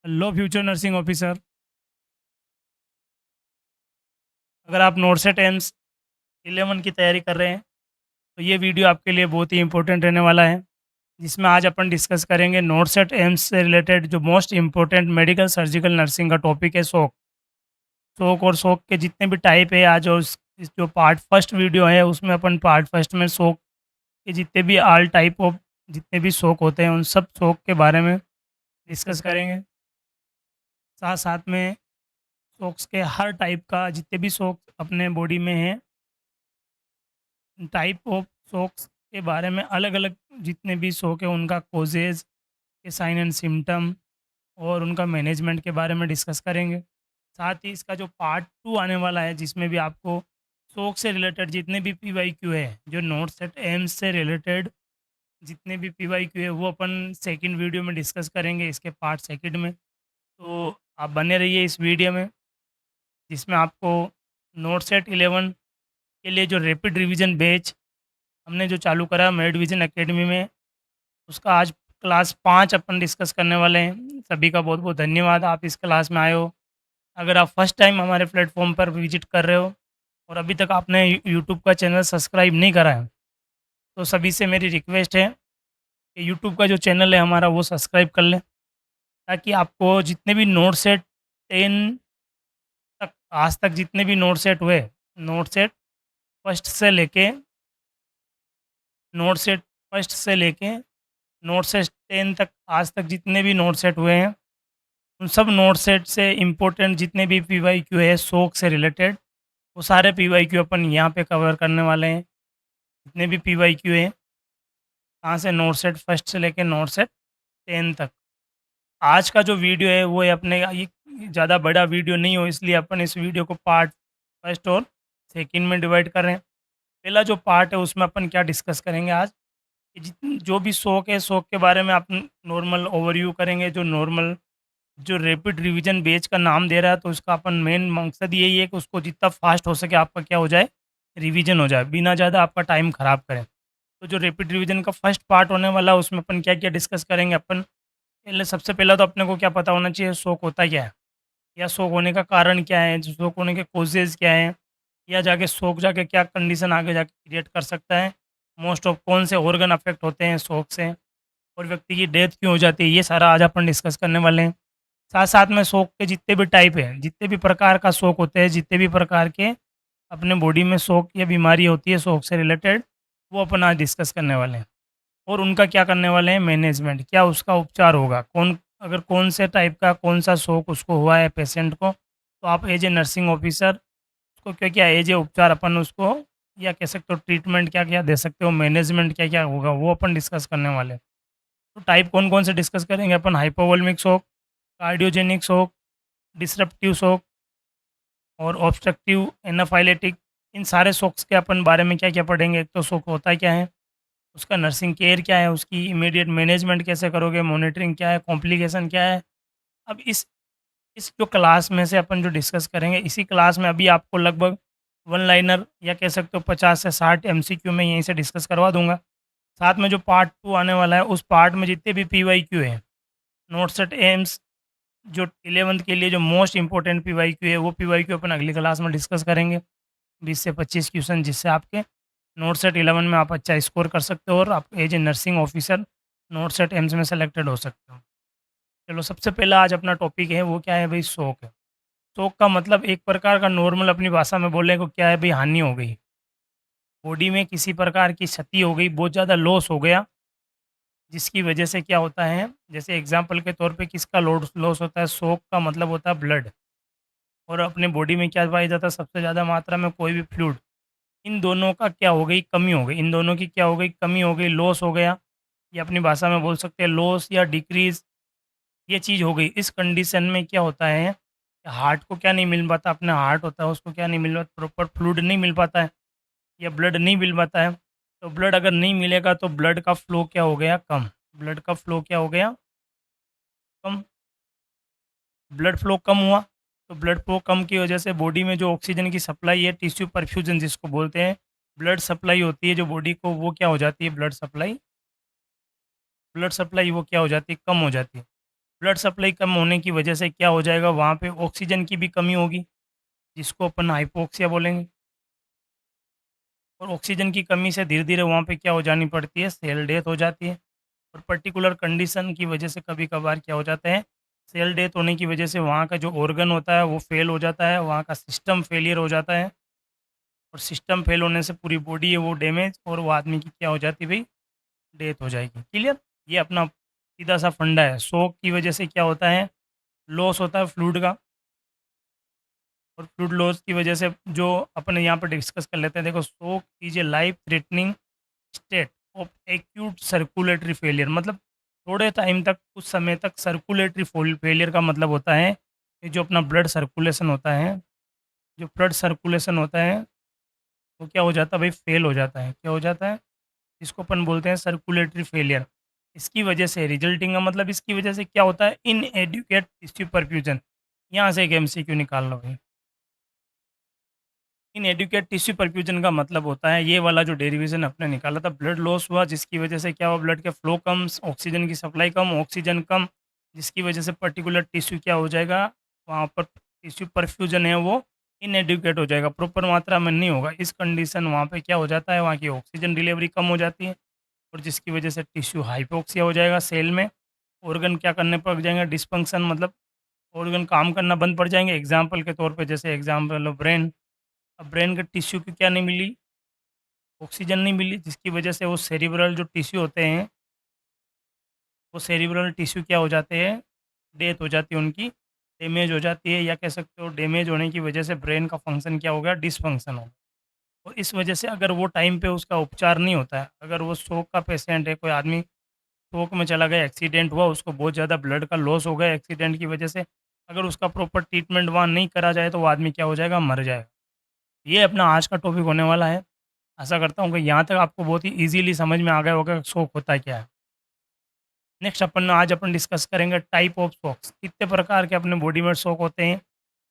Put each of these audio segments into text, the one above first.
Hello future nursing officer. अगर आप नोटसेट AIIMS 11 की तैयारी कर रहे हैं तो ये वीडियो आपके लिए बहुत ही इंपॉर्टेंट रहने वाला है, जिसमें आज अपन डिस्कस करेंगे नोटसेट एम्स से रिलेटेड जो most important medical surgical nursing का टॉपिक है शोक। शोक और शोक के जितने भी टाइप है आज, और इस जो पार्ट फर्स्ट वीडियो है उसमें अपन पार्ट फर्स्ट में शोक के जितने भी ऑल टाइप ऑफ जितने भी शोक होते हैं उन सब शोक के बारे में डिस्कस करेंगे। साथ साथ में शोक्स के हर टाइप का जितने भी शोक अपने बॉडी में हैं, टाइप ऑफ शोक्स के बारे में अलग अलग जितने भी शोक है उनका कोजेज़ के साइन एंड सिम्टम और उनका मैनेजमेंट के बारे में डिस्कस करेंगे। साथ ही इसका जो पार्ट 2 आने वाला है जिसमें भी आपको शोक से रिलेटेड जितने भी पीवाईक्यू है, जो नोट सेट एम्स से रिलेटेड जितने भी पीवाईक्यू है वो अपन सेकंड वीडियो में डिस्कस करेंगे, इसके पार्ट सेकंड में। तो आप बने रहिए इस वीडियो में, जिसमें आपको नोट सेट 11 के लिए जो रैपिड रिवीजन बैच हमने जो चालू करा मेड विजन एकेडमी में, उसका आज क्लास 5 अपन डिस्कस करने वाले हैं। सभी का बहुत बहुत धन्यवाद, आप इस क्लास में आए हो। अगर आप फर्स्ट टाइम हमारे प्लेटफॉर्म पर विजिट कर रहे हो और अभी तक आपने यूट्यूब का चैनल सब्सक्राइब नहीं करा है, तो सभी से मेरी रिक्वेस्ट है कि यूट्यूब का जो चैनल है हमारा वो सब्सक्राइब कर लें, ताकि आपको जितने भी नोट सेट 10 तक आज तक जितने भी नोट सेट हुए, नोट सेट फर्स्ट से लेके नोट सेट फर्स्ट से लेके नोट सेट 10 तक आज तक जितने भी नोट सेट हुए हैं, उन सब नोट सेट से इम्पोर्टेंट जितने भी पीवाईक्यू है शोक से रिलेटेड, वो सारे पीवाईक्यू अपन यहाँ पे कवर करने वाले हैं। जितने भी पीवाईक्यू हैं, कहाँ से नोट सेट फर्स्ट से लेके नोट सेट 10 तक। आज का जो वीडियो है वो है अपने ये ज़्यादा बड़ा वीडियो नहीं हो, इसलिए अपन इस वीडियो को पार्ट फर्स्ट और सेकंड में डिवाइड कर रहे हैं। पहला जो पार्ट है उसमें अपन क्या डिस्कस करेंगे आज, कि जो भी शौक है शौक के बारे में आप नॉर्मल ओवरव्यू करेंगे। जो नॉर्मल जो रैपिड रिवीजन बैच का नाम दे रहा है, तो उसका अपन मेन मकसद यही है कि उसको जितना फास्ट हो सके आपका क्या हो जाए, रिवीजन हो जाए, बिना ज़्यादा आपका टाइम ख़राब करें। तो जो रैपिड रिवीजन का फर्स्ट पार्ट होने वाला है उसमें अपन क्या क्या डिस्कस करेंगे। अपन पहले सबसे पहला तो अपने को क्या पता होना चाहिए शौक होता क्या है, या शौक होने का कारण क्या है, शौक होने के कोजेज़ क्या हैं, या जाके शौक जाके क्या कंडीशन आगे जाके क्रिएट कर सकता है। मोस्ट ऑफ कौन से ऑर्गन अफेक्ट होते हैं शौक से, और व्यक्ति की डेथ क्यों हो जाती है, ये सारा आज अपन डिस्कस करने वाले हैं। साथ साथ में शौक के जितने भी टाइप हैं, जितने भी प्रकार का शौक होते हैं, जितने भी प्रकार के अपने बॉडी में शौक या बीमारी होती है शौक से रिलेटेड, वो अपन आज डिस्कस करने वाले हैं। और उनका क्या करने वाले हैं, मैनेजमेंट, क्या उसका उपचार होगा, कौन अगर कौन से टाइप का कौन सा शौक उसको हुआ है पेशेंट को, तो आप एज ए नर्सिंग ऑफिसर उसको क्या क्या एज ए उपचार अपन उसको या कह सकते हो ट्रीटमेंट क्या क्या दे सकते हो, मैनेजमेंट क्या क्या होगा, वो अपन डिस्कस करने वाले हैं। तो टाइप कौन कौन से डिस्कस करेंगे अपन, hypovolemic shock, cardiogenic shock, disruptive shock और ऑब्स्ट्रक्टिव एनाफाइलेटिक। इन सारे शॉक्स के अपन बारे में क्या क्या पढ़ेंगे। एक तो शॉक होता क्या है, उसका नर्सिंग केयर क्या है, उसकी इमीडिएट मैनेजमेंट कैसे करोगे, मॉनिटरिंग क्या है, कॉम्प्लिकेशन क्या है। अब इस जो क्लास में से अपन जो डिस्कस करेंगे, इसी क्लास में अभी आपको लगभग वन लाइनर या कह सकते हो 50 से 60 एमसीक्यू में यहीं से डिस्कस करवा दूंगा। साथ में जो पार्ट 2 आने वाला है उस पार्ट में जितने भी पीवाईक्यू है, नोट सेट एम्स जो 11th के लिए जो मोस्ट इंपॉर्टेंट पीवाईक्यू है, वो पीवाईक्यू अपन अगली क्लास में डिस्कस करेंगे। 20 से 25 क्वेश्चन, जिससे आपके नोट सेट 11 में आप अच्छा स्कोर कर सकते हो और आप as a nursing officer NORCET AIIMS में सेलेक्टेड हो सकते हो। चलो, सबसे पहला आज अपना टॉपिक है वो क्या है भाई, शौक है। शौक का मतलब एक प्रकार का नॉर्मल अपनी भाषा में बोलने को क्या है भाई, हानि हो गई, बॉडी में किसी प्रकार की क्षति हो गई, बहुत ज़्यादा लॉस हो गया, जिसकी वजह से क्या होता है, जैसे एग्जाम्पल के तौर पे किसका लॉस होता है, शौक का मतलब होता है ब्लड। और अपने बॉडी में क्या पाया जाता है सबसे ज़्यादा मात्रा में, कोई भी फ्लूइड। इन दोनों का क्या हो गई, कमी हो गई, इन दोनों की क्या हो गई, कमी हो गई, लॉस हो गया। ये अपनी भाषा में बोल सकते हैं लॉस या डिक्रीज़, ये चीज़ हो गई। इस कंडीशन में क्या होता है कि हार्ट को क्या नहीं मिल पाता, अपना हार्ट होता है उसको क्या नहीं मिल पाता, प्रॉपर फ्लूइड नहीं मिल पाता है, या ब्लड नहीं मिल पाता है। तो ब्लड अगर नहीं मिलेगा तो ब्लड का फ्लो क्या हो गया, कम। ब्लड का फ्लो क्या हो गया, कम। ब्लड फ्लो कम हुआ, तो ब्लड फ्लो कम की वजह से बॉडी में जो ऑक्सीजन की सप्लाई है, टिश्यू परफ्यूजन जिसको बोलते हैं, ब्लड सप्लाई होती है जो बॉडी को, वो क्या हो जाती है, ब्लड सप्लाई वो क्या हो जाती है, कम हो जाती है। ब्लड सप्लाई कम होने की वजह से क्या हो जाएगा, वहाँ पे ऑक्सीजन की भी कमी होगी, जिसको अपन हाइपोक्सिया बोलेंगे। और ऑक्सीजन की कमी से धीरे-धीरे वहाँ पे क्या हो जानी पड़ती है, सेल डेथ हो जाती है। और पर्टिकुलर कंडीशन की वजह से कभी-कभार क्या हो जाता है, सेल डेथ होने की वजह से वहाँ का जो ऑर्गन होता है वो फेल हो जाता है, वहाँ का सिस्टम फेलियर हो जाता है। और सिस्टम फेल होने से पूरी बॉडी है वो डैमेज, और वो आदमी की क्या हो जाती है भाई, डेथ हो जाएगी। क्लियर? ये अपना सीधा-सा फंडा है। शॉक की वजह से क्या होता है, लॉस होता है फ्लूइड का। और फ्लूइड लॉस की वजह से जो अपन यहाँ पे डिस्कस कर लेते हैं, देखो shock is a life threatening state of acute circulatory failure, मतलब थोड़े टाइम तक, कुछ समय तक सर्कुलेटरी फेलियर का मतलब होता है कि जो अपना ब्लड सर्कुलेशन होता है, जो ब्लड सर्कुलेशन होता है वो क्या हो जाता है भाई, फेल हो जाता है। क्या हो जाता है, इसको अपन बोलते हैं सर्कुलेटरी फेलियर। इसकी वजह से रिजल्टिंग का मतलब, इसकी वजह से क्या होता है, इनएडुकेट टिश्यू परफ्यूजन। यहाँ से एक एमसीक्यू निकाल लो भाई। इनएडुकेट टिश्यू परफ्यूजन का मतलब होता है, ये वाला जो डेरिवेशन अपने निकाला था, ब्लड लॉस हुआ जिसकी वजह से क्या हुआ, ब्लड के फ्लो कम, ऑक्सीजन की सप्लाई कम, ऑक्सीजन कम, जिसकी वजह से पर्टिकुलर टिश्यू क्या हो जाएगा, वहाँ पर टिश्यू परफ्यूजन है वो इनएडुकेट हो जाएगा, प्रॉपर मात्रा में नहीं होगा। इस कंडीशन वहाँ पे क्या हो जाता है, वहाँ की ऑक्सीजन डिलीवरी कम हो जाती है, और जिसकी वजह से टिश्यू हाइपोक्सिया हो जाएगा सेल में। ऑर्गन क्या करने पड़ जाएंगे, डिस्फंक्शन, मतलब ऑर्गन काम करना बंद पड़ जाएंगे। एग्जाम्पल के तौर पे, जैसे एग्जाम्पल ब्रेन। अब ब्रेन के टिश्यू की क्या नहीं मिली, ऑक्सीजन नहीं मिली, जिसकी वजह से वो सेरिब्रल जो टिश्यू होते हैं, वो सेरिब्रल टिश्यू क्या हो जाते हैं, डेथ हो जाती है उनकी, डैमेज हो जाती है, या कह सकते हो डैमेज होने की वजह से ब्रेन का फंक्शन क्या हो गया, डिसफंक्शन हो गया। और इस वजह से अगर वो टाइम पे उसका उपचार नहीं होता है, अगर वो स्ट्रोक का पेशेंट है, कोई आदमी स्ट्रोक में चला गया, एक्सीडेंट हुआ, उसको बहुत ज़्यादा ब्लड का लॉस हो गया एक्सीडेंट की वजह से, अगर उसका प्रॉपर ट्रीटमेंट वहाँ नहीं करा जाए तो वो आदमी क्या हो जाएगा, मर जाएगा। ये अपना आज का टॉपिक होने वाला है। आशा करता हूँ कि यहाँ तक आपको बहुत ही ईज़िली समझ में आ गया होगा शौक होता क्या है। नेक्स्ट आज अपन डिस्कस करेंगे टाइप ऑफ शॉक्स, कितने प्रकार के अपने बॉडी में शॉक होते हैं।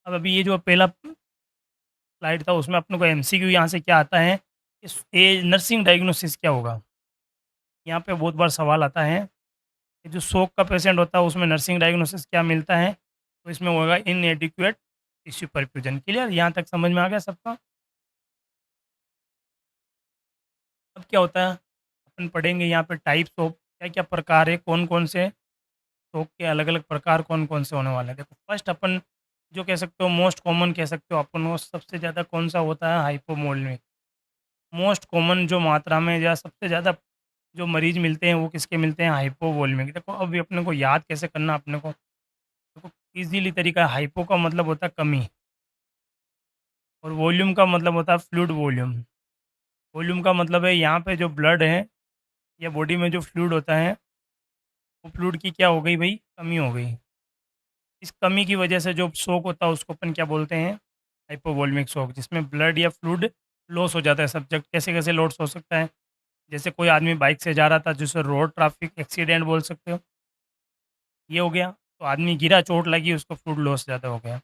अब अभी ये जो पहला स्लाइड था उसमें अपने को एमसीक्यू यहाँ से क्या आता है, इस ए नर्सिंग डायग्नोसिस क्या होगा? यहाँ पे बहुत बार सवाल आता है कि जो शॉक का पेशेंट होता है उसमें नर्सिंग डायग्नोसिस क्या मिलता है? तो इसमें होगा इनएडिक्वेट टिश्यू परफ्यूजन। क्लियर? यहाँ तक समझ में आ गया सबका? अब क्या होता है, अपन पढ़ेंगे यहाँ पे टाइप्स ऑफ, क्या-क्या प्रकार है, कौन-कौन से शौक के अलग-अलग प्रकार कौन-कौन से होने वाले हैं। देखो फर्स्ट अपन जो कह सकते हो, मोस्ट कॉमन कह सकते हो अपन, वो सबसे ज़्यादा कौन-सा होता है, हाइपोवोलेमिक। मोस्ट कॉमन जो मात्रा में या सबसे ज़्यादा जो मरीज़ मिलते हैं वो किसके मिलते हैं, हाइपोवोलेमिक। देखो अब ये अपने को याद कैसे करना, अपने को देखो ईज़िली तरीका है। हाइपो का मतलब होता है कमी, और वॉल्यूम का मतलब होता है फ्लूइड वॉल्यूम। वॉल्यूम का मतलब है यहाँ पे जो ब्लड है या बॉडी में जो फ्लूइड होता है, वो फ्लूइड की क्या हो गई भई, कमी हो गई। इस कमी की वजह से जो शॉक होता है उसको अपन क्या बोलते हैं, हाइपोवोलेमिक शॉक, जिसमें ब्लड या फ्लूइड लॉस हो जाता है। सब्जेक्ट कैसे-कैसे लॉस हो सकता है, जैसे कोई आदमी बाइक से जा रहा था, जिसे रोड ट्रैफिक एक्सीडेंट बोल सकते हो, ये हो गया। तो आदमी गिरा, चोट लगी, उसको फ्लूइड लॉस ज़्यादा हो गया।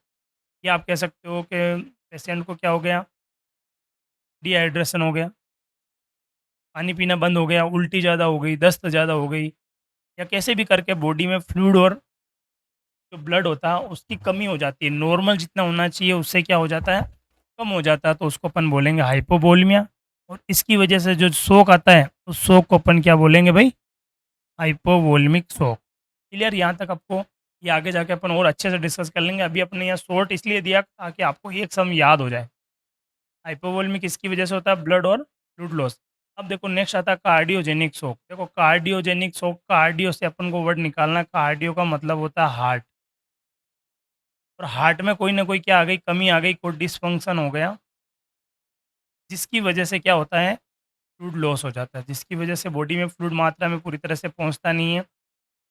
या आप कह सकते हो कि पेशेंट को क्या हो गया, डिहाइड्रेशन हो गया, पानी पीना बंद हो गया, उल्टी ज़्यादा हो गई, दस्त ज़्यादा हो गई, या कैसे भी करके बॉडी में फ्लूइड और जो ब्लड होता है उसकी कमी हो जाती है। नॉर्मल जितना होना चाहिए उससे क्या हो जाता है, कम हो जाता है, तो उसको अपन बोलेंगे हाइपोवोलेमिया। और इसकी वजह से जो शॉक आता है उस शॉक को अपन क्या बोलेंगे भाई, हाइपोवोलेमिक शॉक। क्लियर? यहाँ तक आपको, ये आगे जाके अपन और अच्छे से डिस्कस कर लेंगे। अभी अपने यहाँ शॉर्ट इसलिए दिया ताकि आपको एक सम याद हो जाए। हाइपोवोलेमिक इसकी वजह से होता है ब्लड और फ्लूइड लॉस। अब देखो नेक्स्ट आता है कार्डियोजेनिक शॉक। देखो कार्डियोजेनिक शॉक, कार्डियो से अपन को वर्ड निकालना है, कार्डियो का मतलब होता है हार्ट। और हार्ट में कोई ना कोई क्या आ गई, कमी आ गई, कोई डिसफंक्शन हो गया, जिसकी वजह से क्या होता है, फ्लूइड लॉस हो जाता है, जिसकी वजह से बॉडी में फ्लूइड मात्रा में पूरी तरह से पहुंचता नहीं है।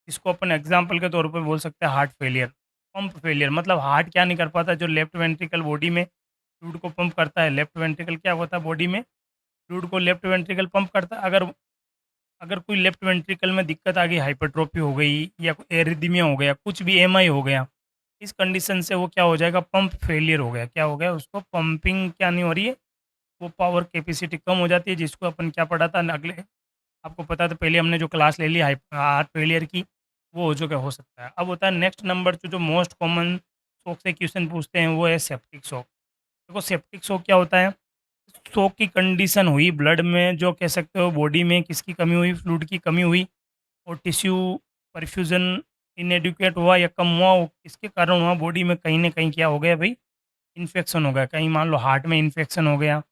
इसको अपन एग्जाम्पल के तौर पर बोल सकते हैं हार्ट फेलियर, पंप फेलियर। मतलब हार्ट क्या नहीं कर पाता, जो लेफ्ट वेंट्रिकल बॉडी में फ्लूइड को पंप करता है, लेफ्ट वेंट्रिकल क्या होता है बॉडी में, फ्लूइड को लेफ्ट वेंट्रिकल पंप करता है। अगर अगर कोई लेफ्ट वेंट्रिकल में दिक्कत आ गई, हाइपरट्रोफी हो गई या एरिथमिया हो गया, कुछ भी एमआई हो गया, इस कंडीशन से वो क्या हो जाएगा, पंप फेलियर हो गया। क्या हो गया, उसको पंपिंग क्या नहीं हो रही है, वो पावर कैपेसिटी कम हो जाती है, जिसको अपन क्या पढ़ा था अगले, आपको पता था पहले हमने जो क्लास ले ली हार्ट फेलियर की, वो हो सकता है। अब होता है नेक्स्ट नंबर जो मोस्ट कॉमन शॉक से क्वेश्चन पूछते हैं, वो है सेप्टिक शॉक। देखो सेप्टिक शॉक क्या होता है? शॉक की कंडीशन हुई ब्लड में, जो कह सकते हो बॉडी में किसकी कमी हुई, फ्लूइड की कमी हुई, और टिश्यू परफ्यूजन इनएडिक्वेट हुआ या कम हुआ, वो किसके कारण हुआ? बॉडी में कहीं न कहीं क्या हो गया भाई, इन्फेक्शन हो गया। कहीं मान लो हार्ट में इन्फेक्शन हो गया,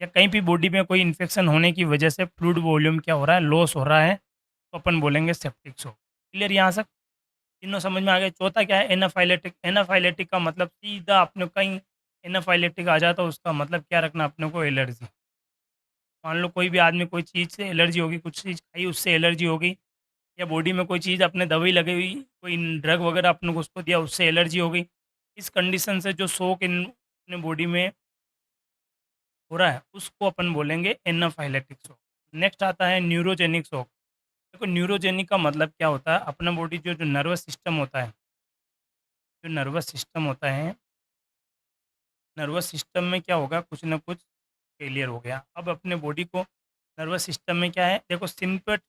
या कहीं भी बॉडी में कोई इन्फेक्शन होने की वजह से फ्लूइड वॉल्यूम क्या हो रहा है, लॉस हो रहा है, तो अपन बोलेंगे सेप्टिक शॉक। क्लियर यहाँ से? तीनों समझ में आ गए। चौथा क्या है? एनाफाइलेटिक। एनाफाइलेटिक का मतलब सीधा अपने कहीं एनाफाइलेटिक आ जाता है, उसका मतलब क्या रखना अपने को, एलर्जी। मान लो कोई भी आदमी कोई चीज़ से एलर्जी होगी, कुछ चीज़ खाई उससे एलर्जी होगी, या बॉडी में कोई चीज़ अपने दवाई लगी हुई, कोई ड्रग वगैरह अपने को उसको दिया, उससे एलर्जी हो गई। इस कंडीशन से जो शॉक इन अपने बॉडी में हो रहा है, उसको अपन बोलेंगे एनाफाइलेटिक शॉक। नेक्स्ट आता है न्यूरोजेनिक शॉक। देखो न्यूरोजेनिक का मतलब क्या होता है? अपना बॉडी जो जो नर्वस सिस्टम होता है, जो नर्वस सिस्टम होता है, नर्वस सिस्टम में क्या होगा, कुछ ना कुछ फेलियर हो गया। अब अपने बॉडी को नर्वस सिस्टम में क्या है, देखो सिंपट,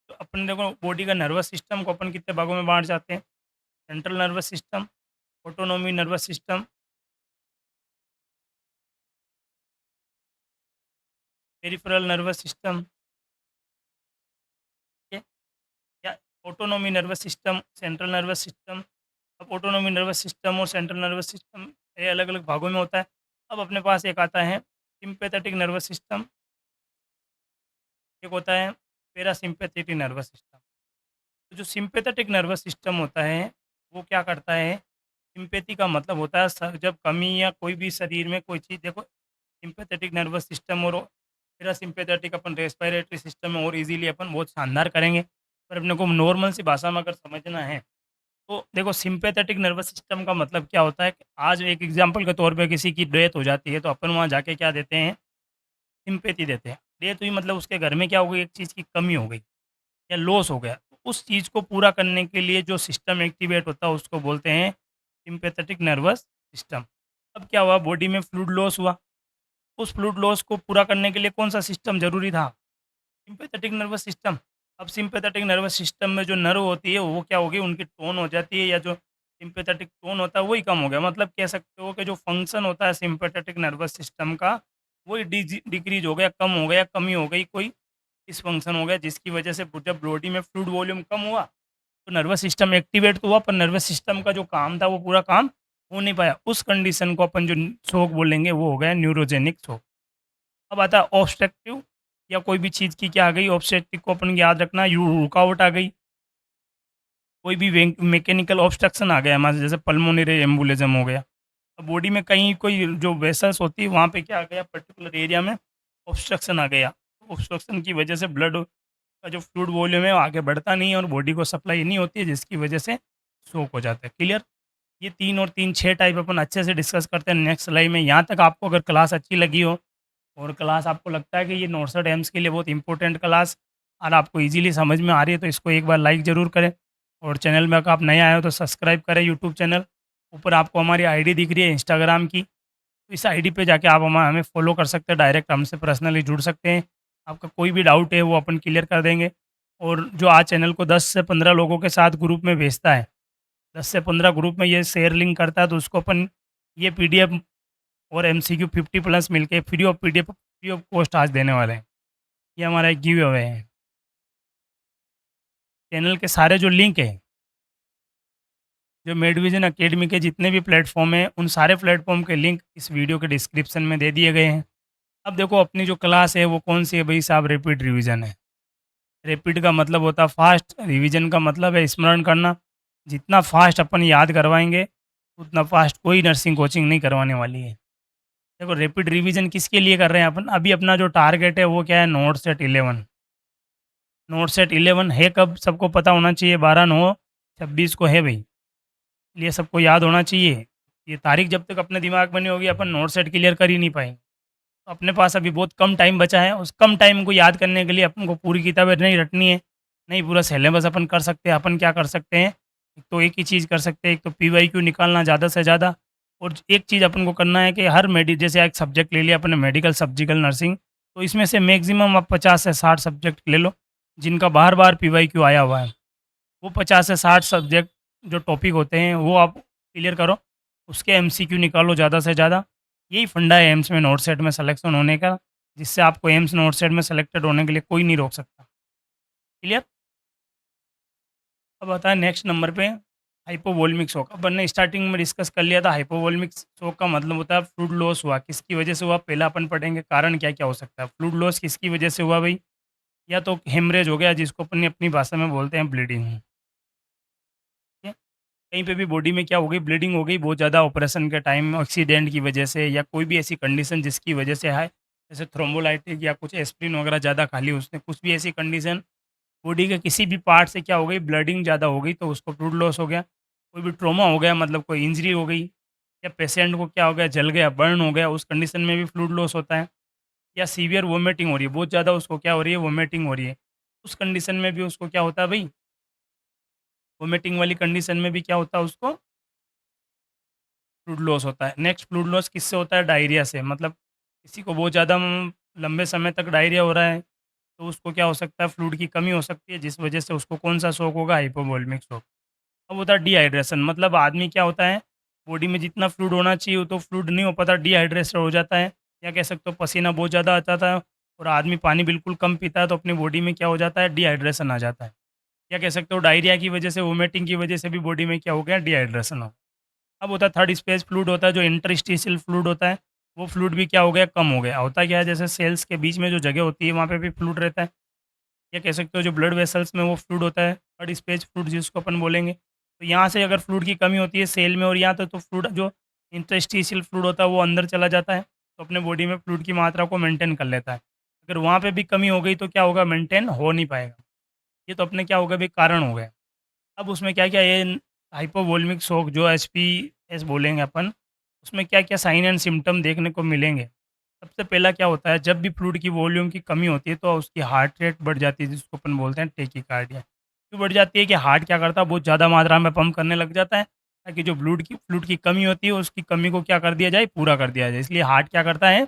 तो अपन देखो बॉडी का नर्वस सिस्टम को अपन कितने भागों में बांट जाते हैं? Central nervous system, autonomy nervous system, peripheral nervous system, ठीक है? या autonomy nervous system, central nervous system. अब ऑटोनोमी नर्वस सिस्टम और सेंट्रल नर्वस सिस्टम ये अलग अलग भागों में होता है। अब अपने पास एक आता है सिंपैथेटिक नर्वस सिस्टम, एक होता है पैरासिम्पैथेटिक नर्वस सिस्टम। तो जो सिंपैथेटिक नर्वस सिस्टम होता है, वो क्या करता है? सिंपैथी का मतलब होता है जब कमी या कोई भी शरीर में कोई चीज़, देखो सिंपैथेटिक नर्वस सिस्टम और पैरासिम्पैथेटिक अपन रेस्पिरेटरी सिस्टम में और इजीली अपन बहुत शानदार करेंगे, पर अपने को नॉर्मल सी भाषा में अगर समझना है, तो देखो सिंपैथेटिक नर्वस सिस्टम का मतलब क्या होता है कि आज एक एग्जांपल के तौर पे किसी की डेथ हो जाती है, तो अपन वहाँ जाके क्या देते हैं? सिंपैथी देते हैं। डेथ हुई मतलब उसके घर में क्या हो गई, एक चीज़ की कमी हो गई या लॉस हो गया, तो उस चीज़ को पूरा करने के लिए जो सिस्टम एक्टिवेट होता है, उसको बोलते हैं सिंपैथेटिक नर्वस सिस्टम। अब क्या हुआ, बॉडी में फ्लूइड लॉस हुआ, उस फ्लूइड लॉस को पूरा करने के लिए कौन सा सिस्टम ज़रूरी था? Sympathetic nervous system. अब सिंपैथेटिक नर्वस सिस्टम में जो नर्व होती है, वो क्या होगी, उनकी टोन हो जाती है, या जो सिंपैथेटिक टोन होता है वही कम हो गया। मतलब कह सकते हो कि जो फंक्शन होता है सिंपैथेटिक नर्वस सिस्टम का, वही डिक्रीज हो गया, कम हो गया, कमी हो गई, कोई डिसफंक्शन हो गया, जिसकी वजह से जब बॉडी में फ्लूइड वॉल्यूम कम हुआ, तो नर्वस सिस्टम एक्टिवेट तो हुआ, पर नर्वस सिस्टम का जो काम था वो पूरा काम हो नहीं पाया। उस कंडीशन को अपन जो शॉक बोलेंगे, वो हो गया न्यूरोजेनिक शॉक। अब आता है ऑब्स्ट्रक्टिव, या कोई भी चीज़ की क्या आ गई, ऑब्स्ट्रक्टिव को अपन याद रखना, रुकावट आ गई, कोई भी मैकेनिकल ऑब्स्ट्रक्शन आ गया हमारे, जैसे पल्मोनरी एम्बोलिज्म हो गया। अब बॉडी में कहीं कोई जो वेसल्स होती है, वहाँ पे क्या आ गया, पर्टिकुलर एरिया में ऑब्स्ट्रक्शन आ गया। ऑब्स्ट्रक्शन की वजह से ब्लड का जो फ्लूइड वॉल्यूम है वो आगे बढ़ता नहीं है, और बॉडी को सप्लाई नहीं होती है, जिसकी वजह से शॉक हो जाता है। क्लियर? ये 3 और 3 6 टाइप अपन अच्छे से डिस्कस करते हैं नेक्स्ट स्लाइड में। यहाँ तक आपको अगर क्लास अच्छी लगी हो, और क्लास आपको लगता है कि ये नॉर्सड एम्स के लिए बहुत इंपॉर्टेंट क्लास और आपको इजीली समझ में आ रही है, तो इसको एक बार लाइक ज़रूर करें, और चैनल में अगर आप नए आए हो तो सब्सक्राइब करें यूट्यूब चैनल। ऊपर आपको हमारी आईडी दिख रही है इंस्टाग्राम की, तो इस आईडी पे जाके आप हमें फॉलो कर सकते हैं, डायरेक्ट हमसे पर्सनली जुड़ सकते हैं। आपका कोई भी डाउट है वो अपन क्लियर कर देंगे। और जो आज चैनल को 10 से 15 लोगों के साथ ग्रुप में भेजता है, 10 से 15 ग्रुप में ये शेयर लिंक करता है, तो उसको अपन ये पीडीएफ और एमसीक्यू 50 प्लस मिलके free of PDF free of cost आज देने वाले हैं। ये हमारा एक गिव अवे है। चैनल के सारे जो लिंक हैं, जो मेडविजन अकेडमी के जितने भी प्लेटफॉर्म हैं, उन सारे प्लेटफॉर्म के लिंक इस वीडियो के डिस्क्रिप्शन में दे दिए गए हैं। अब देखो अपनी जो क्लास है वो कौन सी है भाई साहब, रैपिड रिवीजन है। रैपिड का मतलब होता है फास्ट, रिवीजन का मतलब है स्मरण करना। जितना फास्ट अपन याद करवाएंगे, उतना फास्ट कोई नर्सिंग कोचिंग नहीं करवाने वाली है। देखो रैपिड रिवीजन किसके लिए कर रहे हैं अपन, अभी अपना जो टारगेट है वो क्या है, नोट सेट 11। नोट सेट 11 है कब, सबको पता होना चाहिए, 12/9/26 को है भाई। ये सबको याद होना चाहिए। ये तारीख जब तक अपने दिमाग में नहीं होगी, अपन नोट सेट क्लियर कर ही नहीं पाएंगे। तो अपने पास अभी बहुत कम टाइम बचा है, उस कम टाइम को याद करने के लिए अपन को पूरी किताबें नहीं रटनी है, नहीं पूरा सिलेबस अपन कर सकते हैं। अपन क्या कर सकते हैं, एक तो एक ही चीज़ कर सकते हैं, एक तो पीवाईक्यू निकालना ज़्यादा से ज़्यादा। और एक चीज़ अपन को करना है कि हर जैसे एक सब्जेक्ट ले लिया अपने, मेडिकल सर्जिकल नर्सिंग, तो इसमें से मैक्सिमम आप 50 से 60 सब्जेक्ट ले लो जिनका बार बार पीवाईक्यू आया हुआ है। वो 50 से 60 सब्जेक्ट जो टॉपिक होते हैं वो आप क्लियर करो, उसके एमसीक्यू निकालो ज़्यादा से ज़्यादा। यही फंडा है एम्स में नोट सेट में सिलेक्शन होने का, जिससे आपको एम्स नोट सेट में सेलेक्टेड होने के लिए कोई नहीं रोक सकता। क्लियर? अब आता है नेक्स्ट नंबर पे हाइपोवोल्मिक शॉक। अपन ने स्टार्टिंग में डिस्कस कर लिया था, हाइपोवोल्मिक शॉक का मतलब होता है फ्लूइड लॉस हुआ, किसकी वजह से हुआ पहला अपन पढ़ेंगे, कारण क्या क्या हो सकता है। फ्लूइड लॉस किसकी वजह से हुआ भाई? या तो हेमरेज हो गया, जिसको अपन अपनी भाषा में बोलते हैं ब्लीडिंग। ठीक है? कहीं पे भी बॉडी में क्या हो गई, ब्लीडिंग हो गई बहुत ज़्यादा ऑपरेशन के टाइम, एक्सीडेंट की वजह से, या कोई भी ऐसी कंडीशन जिसकी वजह से है, जैसे थ्रोम्बोलाइटिस या कुछ एस्प्रिन वगैरह ज़्यादा खा ली उसने, कुछ भी ऐसी कंडीशन बॉडी के किसी भी पार्ट से क्या हो गई, ब्लडिंग ज़्यादा हो गई, तो उसको फ्लूइड लॉस हो गया। कोई भी ट्रॉमा हो गया, मतलब कोई इंजरी हो गई, या पेशेंट को क्या हो गया, जल गया, बर्न हो गया, उस कंडीशन में भी फ्लूइड लॉस होता है। या सीवियर वोमिटिंग हो रही है, बहुत ज़्यादा उसको क्या हो रही है, वोमिटिंग हो रही है, उस कंडीशन में भी उसको क्या होता है भाई, वोमिटिंग वाली कंडीशन में भी क्या होता है उसको, फ्लूइड लॉस होता है। नेक्स्ट फ्लूइड लॉस किससे होता है? डायरिया से। मतलब किसी को बहुत ज़्यादा लंबे समय तक डायरिया हो रहा है, तो उसको क्या हो सकता है, फ्लूइड की कमी हो सकती है, जिस वजह से उसको कौन सा शॉक होगा, हाइपोवोल्मिक शॉक। अब होता है डिहाइड्रेशन, मतलब आदमी क्या होता है, बॉडी में जितना फ्लूइड होना चाहिए वो तो फ्लूइड नहीं हो पाता, डिहाइड्रेशन हो जाता है, या कह सकते हो पसीना बहुत ज़्यादा आता था, और आदमी पानी बिल्कुल कम पीता है, तो अपनी बॉडी में क्या हो जाता है, डिहाइड्रेशन आ जाता है। या कह सकते हो डायरिया की वजह से, वोमिटिंग की वजह से भी बॉडी में क्या हो गया, डिहाइड्रेशन हो। अब होता है थर्ड स्पेस फ्लूइड, होता है जो इंटरस्टिशियल फ्लूइड होता है, वो फ्लूइड भी क्या हो गया, कम हो गया। होता क्या है, जैसे सेल्स के बीच में जो जगह होती है वहाँ पे भी फ्लूइड रहता है, या कह सकते हो जो ब्लड वेसल्स में वो फ्लूइड होता है, थर्ड स्पेस फ्लूइड जिसको अपन बोलेंगे। तो यहाँ से अगर फ्लूइड की कमी होती है सेल में और यहाँ तो फ्लूइड जो इंटरस्टिशियल फ्लूइड होता है वो अंदर चला जाता है, तो अपने बॉडी में फ्लूइड की मात्रा को मेंटेन कर लेता है। अगर वहाँ पे भी कमी हो गई तो क्या होगा, मेंटेन हो नहीं पाएगा। ये तो अपने क्या हो गया भाई, कारण हो गए। अब उसमें क्या-क्या ये हाइपोवोल्मिक शॉक जो एचपीएस बोलेंगे अपन, उसमें क्या-क्या साइन एंड सिम्पटम देखने को मिलेंगे। सबसे पहला क्या होता है, जब भी फ्लूइड की वॉल्यूम की कमी होती है तो उसकी हार्ट रेट बढ़ जाती है, जिसको अपन बोलते हैं टेकीकार्डिया। क्यों बढ़ जाती है कि हार्ट क्या करता है, बहुत ज़्यादा मात्रा में पंप करने लग जाता है, ताकि जो फ्लूइड की कमी होती है उसकी कमी को क्या कर दिया जाए, पूरा कर दिया जाए। इसलिए हार्ट क्या करता है,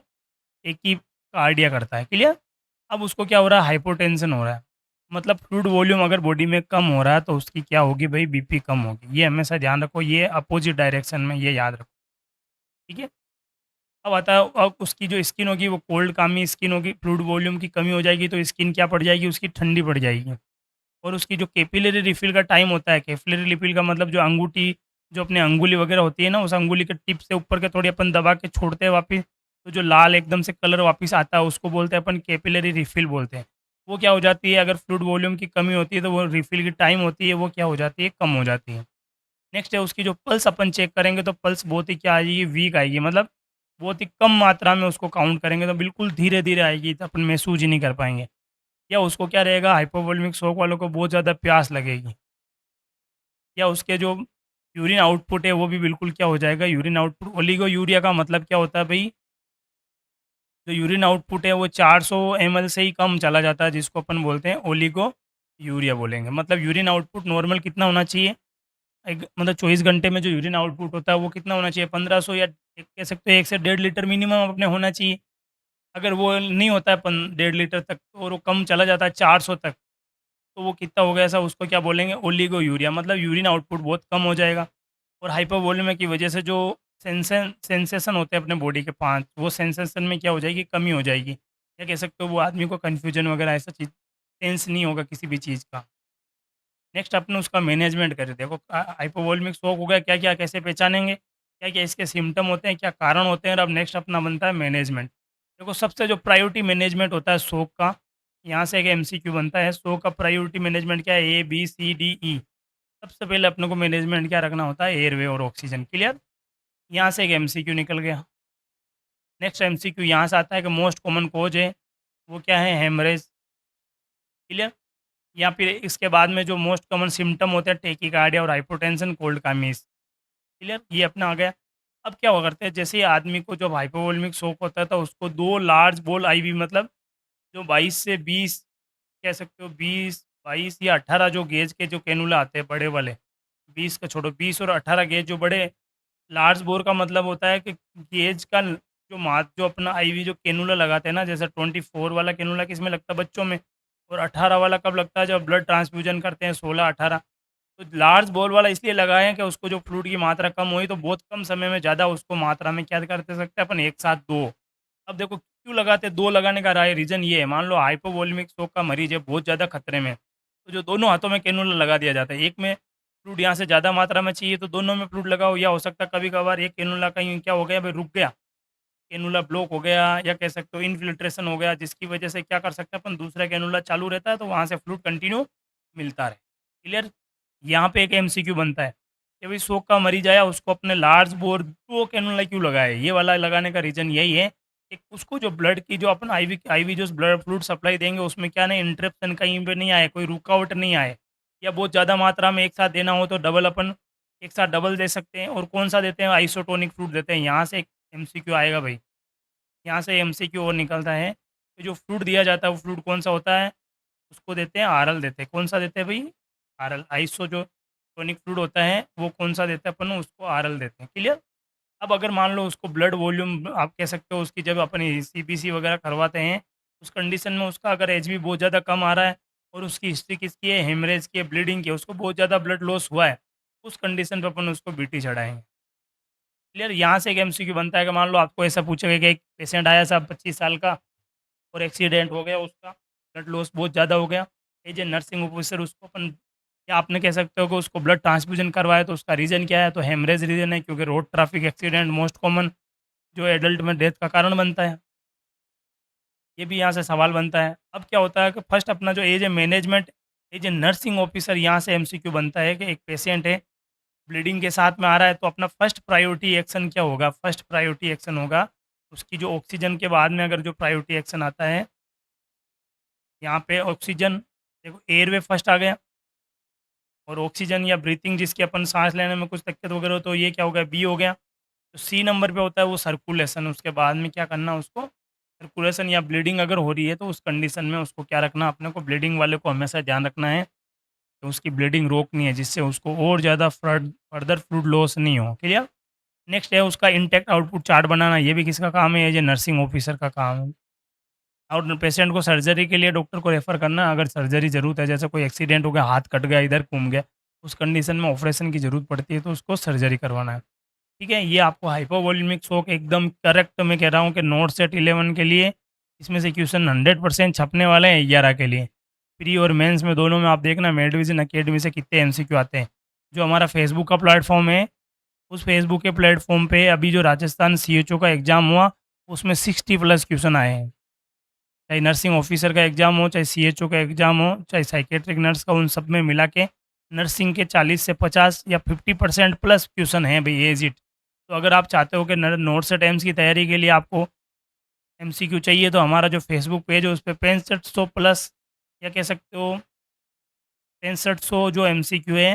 टेकीकार्डिया करता है। क्लियर? अब उसको क्या हो रहा है, हाइपोटेंशन हो रहा है। मतलब फ्लूइड वॉल्यूम अगर बॉडी में कम हो रहा है तो उसकी क्या होगी भाई, बीपी कम होगी। ये हमेशा ध्यान रखो, ये अपोजिट डायरेक्शन में, ये याद रखो। ठीक है? अब आता है, अब उसकी जो स्किन होगी वो कोल्ड कामी स्किन होगी, फ्लूइड वॉल्यूम की कमी हो जाएगी तो स्किन क्या पड़ जाएगी, उसकी ठंडी पड़ जाएगी। और उसकी जो कैपिलरी रिफिल का टाइम होता है, कैपिलरी रिफिल का मतलब जो अंगूठी, जो अपनी अंगुली वगैरह होती है ना, उस अंगुली के टिप से ऊपर के थोड़ी अपन दबा के छोड़ते हैं वापिस, तो जो लाल एकदम से कलर वापिस आता है उसको बोलते हैं अपन कैपिलरी रिफिल बोलते हैं। वो क्या हो जाती है, अगर फ्लूइड वॉल्यूम की कमी होती है तो वो रिफिल की टाइम होती है वो क्या हो जाती है, कम हो जाती है। नेक्स्ट है उसकी जो पल्स अपन चेक करेंगे तो पल्स बहुत ही क्या आएगी, वीक आएगी, मतलब बहुत ही कम मात्रा में उसको काउंट करेंगे तो बिल्कुल धीरे-धीरे आएगी, तो अपन महसूस ही नहीं कर पाएँगे। या उसको क्या रहेगा, हाइपोवोल्मिक शॉक वालों को बहुत ज़्यादा प्यास लगेगी, या उसके जो यूरिन आउटपुट है वो भी बिल्कुल क्या हो जाएगा, यूरिन आउटपुट, ओलिगोयूरिया का मतलब क्या होता है भई, जो यूरिन आउटपुट है वो 400 एमएल से ही कम चला जाता है, जिसको अपन बोलते हैं ओलिगोयूरिया बोलेंगे। मतलब यूरिन आउटपुट नॉर्मल कितना होना चाहिए, एक मतलब 24 घंटे में जो यूरिन आउटपुट होता है वो कितना होना चाहिए, 1500, या एक कह सकते हो 1 से 1.5 लीटर मिनिमम अपने होना चाहिए। अगर वो नहीं होता है 1.5 लीटर तक और वो कम चला जाता है 400 तक, तो वो कितना हो गया ऐसा, उसको क्या बोलेंगे, ओलिगोयूरिया, मतलब यूरिन आउटपुट बहुत कम हो जाएगा। और हाइपोवोलेमिया की वजह से जो सेंसेशन होते हैं अपने बॉडी के 5, वो सेंसेशन में क्या हो जाएगी, कमी हो जाएगी। या कह सकते हो वो आदमी को कन्फ्यूजन वगैरह ऐसा चीज़, सेंस नहीं होगा किसी भी चीज़ का। नेक्स्ट अपने उसका मैनेजमेंट करें। देखो हाइपोवोलेमिक शॉक हो गया, क्या-क्या कैसे पहचानेंगे? क्या-क्या इसके सिम्पटम होते हैं, क्या कारण होते हैं? और अब नेक्स्ट अपना बनता है मैनेजमेंट। देखो सबसे जो प्रायोरिटी मैनेजमेंट होता है शॉक का, यहाँ से एक एमसीक्यू बनता है, शॉक का प्रायोरिटी मैनेजमेंट क्या है? ए, बी, सी, डी, ई। सबसे पहले अपने को मैनेजमेंट क्या रखना होता है? एयरवे और ऑक्सीजन। क्लियर? यहाँ से एक एमसीक्यू निकल गया। नेक्स्ट एमसीक्यू यहाँ से आता है कि मोस्ट कॉमन कॉज़ है, वो क्या है? हेमरेज। क्लियर? या फिर इसके बाद में जो मोस्ट कॉमन सिम्पटम होते हैं, टेकीकार्डिया और हाइपोटेंशन, कोल्ड कामीज़। क्लियर? ये अपना आ गया। अब क्या हुआ करते हैं, जैसे ही आदमी को जब हाइपोवोलेमिक शॉक होता है तो उसको 2 लार्ज बॉल आईवी, मतलब जो 22 से 20, कह सकते हो 20, 22 या 18 जो गेज के जो कैनुला आते हैं बड़े वाले, 20 का छोड़ो, 20 और 18 गेज जो बड़े लार्ज बोर का मतलब होता है कि गेज का जो अपना आईवी जो कैनुला लगाते हैं ना, जैसे 24 वाला कैनुला किसमें लगता है, बच्चों में, और 18 वाला कब लगता है, जब ब्लड ट्रांसफ्यूजन करते हैं 16, 18। तो लार्ज बोर वाला इसलिए लगाए हैं कि उसको जो फ्लूइड की मात्रा कम हुई तो बहुत कम समय में ज़्यादा उसको मात्रा में क्या कर सकते हैं अपन, एक साथ 2। अब देखो क्यों लगाते हैं, 2 लगाने का रीज़न ये है, मान लो हाइपोवोलेमिक शॉक का मरीज़ है, बहुत ज़्यादा खतरे में, तो जो दोनों हाथों में कैनुला लगा दिया जाता है। एक में फ्लूइड यहाँ से ज़्यादा मात्रा में चाहिए तो दोनों में फ्लूइड लगाओ, या हो सकता है कभी-कभार एक कैनुला कहीं क्या हो गया भाई, रुक गया, कैनुला ब्लॉक हो गया, या कह सकते हो इन्फिल्ट्रेशन हो गया, जिसकी वजह से क्या कर सकते हैं अपन, दूसरा कैनुला चालू रहता है तो वहाँ से फ्लूइड कंटिन्यू मिलता रहे। क्लियर? यहाँ पे एक एमसीक्यू बनता है कि भाई शोक का मरीज आया, उसको अपने लार्ज बोर 2 कैनुला क्यों लगाए? ये वाला लगाने का रीज़न यही है कि उसको जो ब्लड की जो अपन आईवी आईवी जो ब्लड फ्लूइड सप्लाई देंगे उसमें क्या नहीं, इंटरप्शन कहीं पे नहीं आए, कोई रुकावट नहीं आए, या बहुत ज़्यादा मात्रा में एक साथ देना हो तो डबल अपन एक साथ डबल दे सकते हैं। और कौन-सा देते हैं? आइसोटोनिक फ्लूइड देते हैं। यहाँ से एक एमसीक्यू आएगा भाई, यहाँ से एमसीक्यू और निकलता है कि जो फ्लूइड दिया जाता है वो फ्लूइड कौन-सा होता है? उसको देते हैं आरएल देते हैं। कौन-सा देते हैं भई? आरएल। आइसो जो टॉनिक फ्लूइड होता है वो कौन-सा देते हैं अपन, उसको आरएल देते हैं। क्लियर? अब अगर मान लो उसको ब्लड वॉल्यूम आप कह सकते हो उसकी, जब अपन सीबीसी वगैरह करवाते हैं, उस कंडीशन में उसका अगर एचबी बहुत ज़्यादा कम आ रहा है और उसकी हिस्ट्री किसकी है? हेमरेज की है, ब्लीडिंग की है, उसको बहुत ज़्यादा ब्लड लॉस हुआ है, उस कंडीशन पे अपन उसको बीटी चढ़ाएँगे। क्लियर? यहाँ से एक एमसीक्यू बनता है कि मान लो आपको ऐसा पूछेगा कि एक पेशेंट आया साहब 25 साल का और एक्सीडेंट हो गया उसका, ब्लड लॉस बहुत ज़्यादा हो गया। एज ए नर्सिंग ऑफिसर उसको अपन, या आपने कह सकते हो कि उसको ब्लड ट्रांसफ्यूज़न करवाया तो उसका रीज़न क्या है? तो हेमरेज रीज़न है, क्योंकि road traffic accident most common जो एडल्ट में डेथ का कारण बनता है। ये भी यहाँ से सवाल बनता है। अब क्या होता है कि फर्स्ट अपना जो as a management, as a nursing officer, यहाँ से एमसीक्यू बनता है कि एक पेशेंट है, ब्लीडिंग के साथ में आ रहा है, तो अपना फर्स्ट प्रायोरिटी एक्शन क्या होगा? फर्स्ट प्रायोरिटी एक्शन होगा, उसकी जो ऑक्सीजन के बाद में अगर जो प्रायोरिटी एक्शन आता है, यहाँ पे ऑक्सीजन, देखो एयरवे फर्स्ट आ गया, और ऑक्सीजन या ब्रीथिंग जिसकी अपन साँस लेने में कुछ दिक्कत वगैरह हो तो ये क्या हो गया? बी हो गया। तो सी नंबर पे होता है वो सर्कुलेशन, उसके बाद में क्या करना उसको, सर्कुलेशन या ब्लीडिंग अगर हो रही है तो उस कंडीशन में उसको क्या रखना, अपने को ब्लीडिंग वाले को हमेशा ध्यान रखना है कि उसकी ब्लीडिंग रोकनी है, जिससे उसको और ज़्यादा फर्दर फ्लूइड लॉस नहीं हो। क्लियर? नेक्स्ट है उसका इंटैक्ट आउटपुट चार्ट बनाना, ये भी किसका काम है? एज ए नर्सिंग ऑफिसर का काम है। और पेशेंट को सर्जरी के लिए डॉक्टर को रेफ़र करना, अगर सर्जरी ज़रूरत है, जैसे कोई एक्सीडेंट हो गया, हाथ कट गया, इधर घूम गया, उस कंडीशन में ऑपरेशन की ज़रूरत पड़ती है तो उसको सर्जरी करवाना है। ठीक है? ये आपको हाइपोवोलेमिक शॉक एकदम करेक्ट मैं कह रहा हूँ कि नोट सेट 11 के लिए इसमें से क्वेश्चन 100% छपने वाले हैं 11 के लिए। प्री और मेंस में दोनों में आप देखना मेडविज़न अकेडमी से कितने एमसीक्यू आते हैं। जो हमारा फेसबुक का प्लेटफ़ॉर्म है, उस फेसबुक के प्लेटफ़ॉर्म पे अभी जो राजस्थान सीएचओ का एग्ज़ाम हुआ, उसमें 60 प्लस क्वेश्चन आए हैं। चाहे नर्सिंग ऑफिसर का एग्ज़ाम हो, चाहे सीएचओ का एग्ज़ाम हो, चाहे साइकियाट्रिक नर्स का, उन सब में मिला के नर्सिंग के 40 से 50 या 50% प्लस क्वेश्चन हैं भई एज इट। तो अगर आप चाहते हो कि न नोट्स एट एम्स की तैयारी के लिए आपको एमसीक्यू चाहिए तो हमारा जो फेसबुक पेज है उस पे 6500 प्लस, या कह सकते हो 6500 जो एमसीक्यू है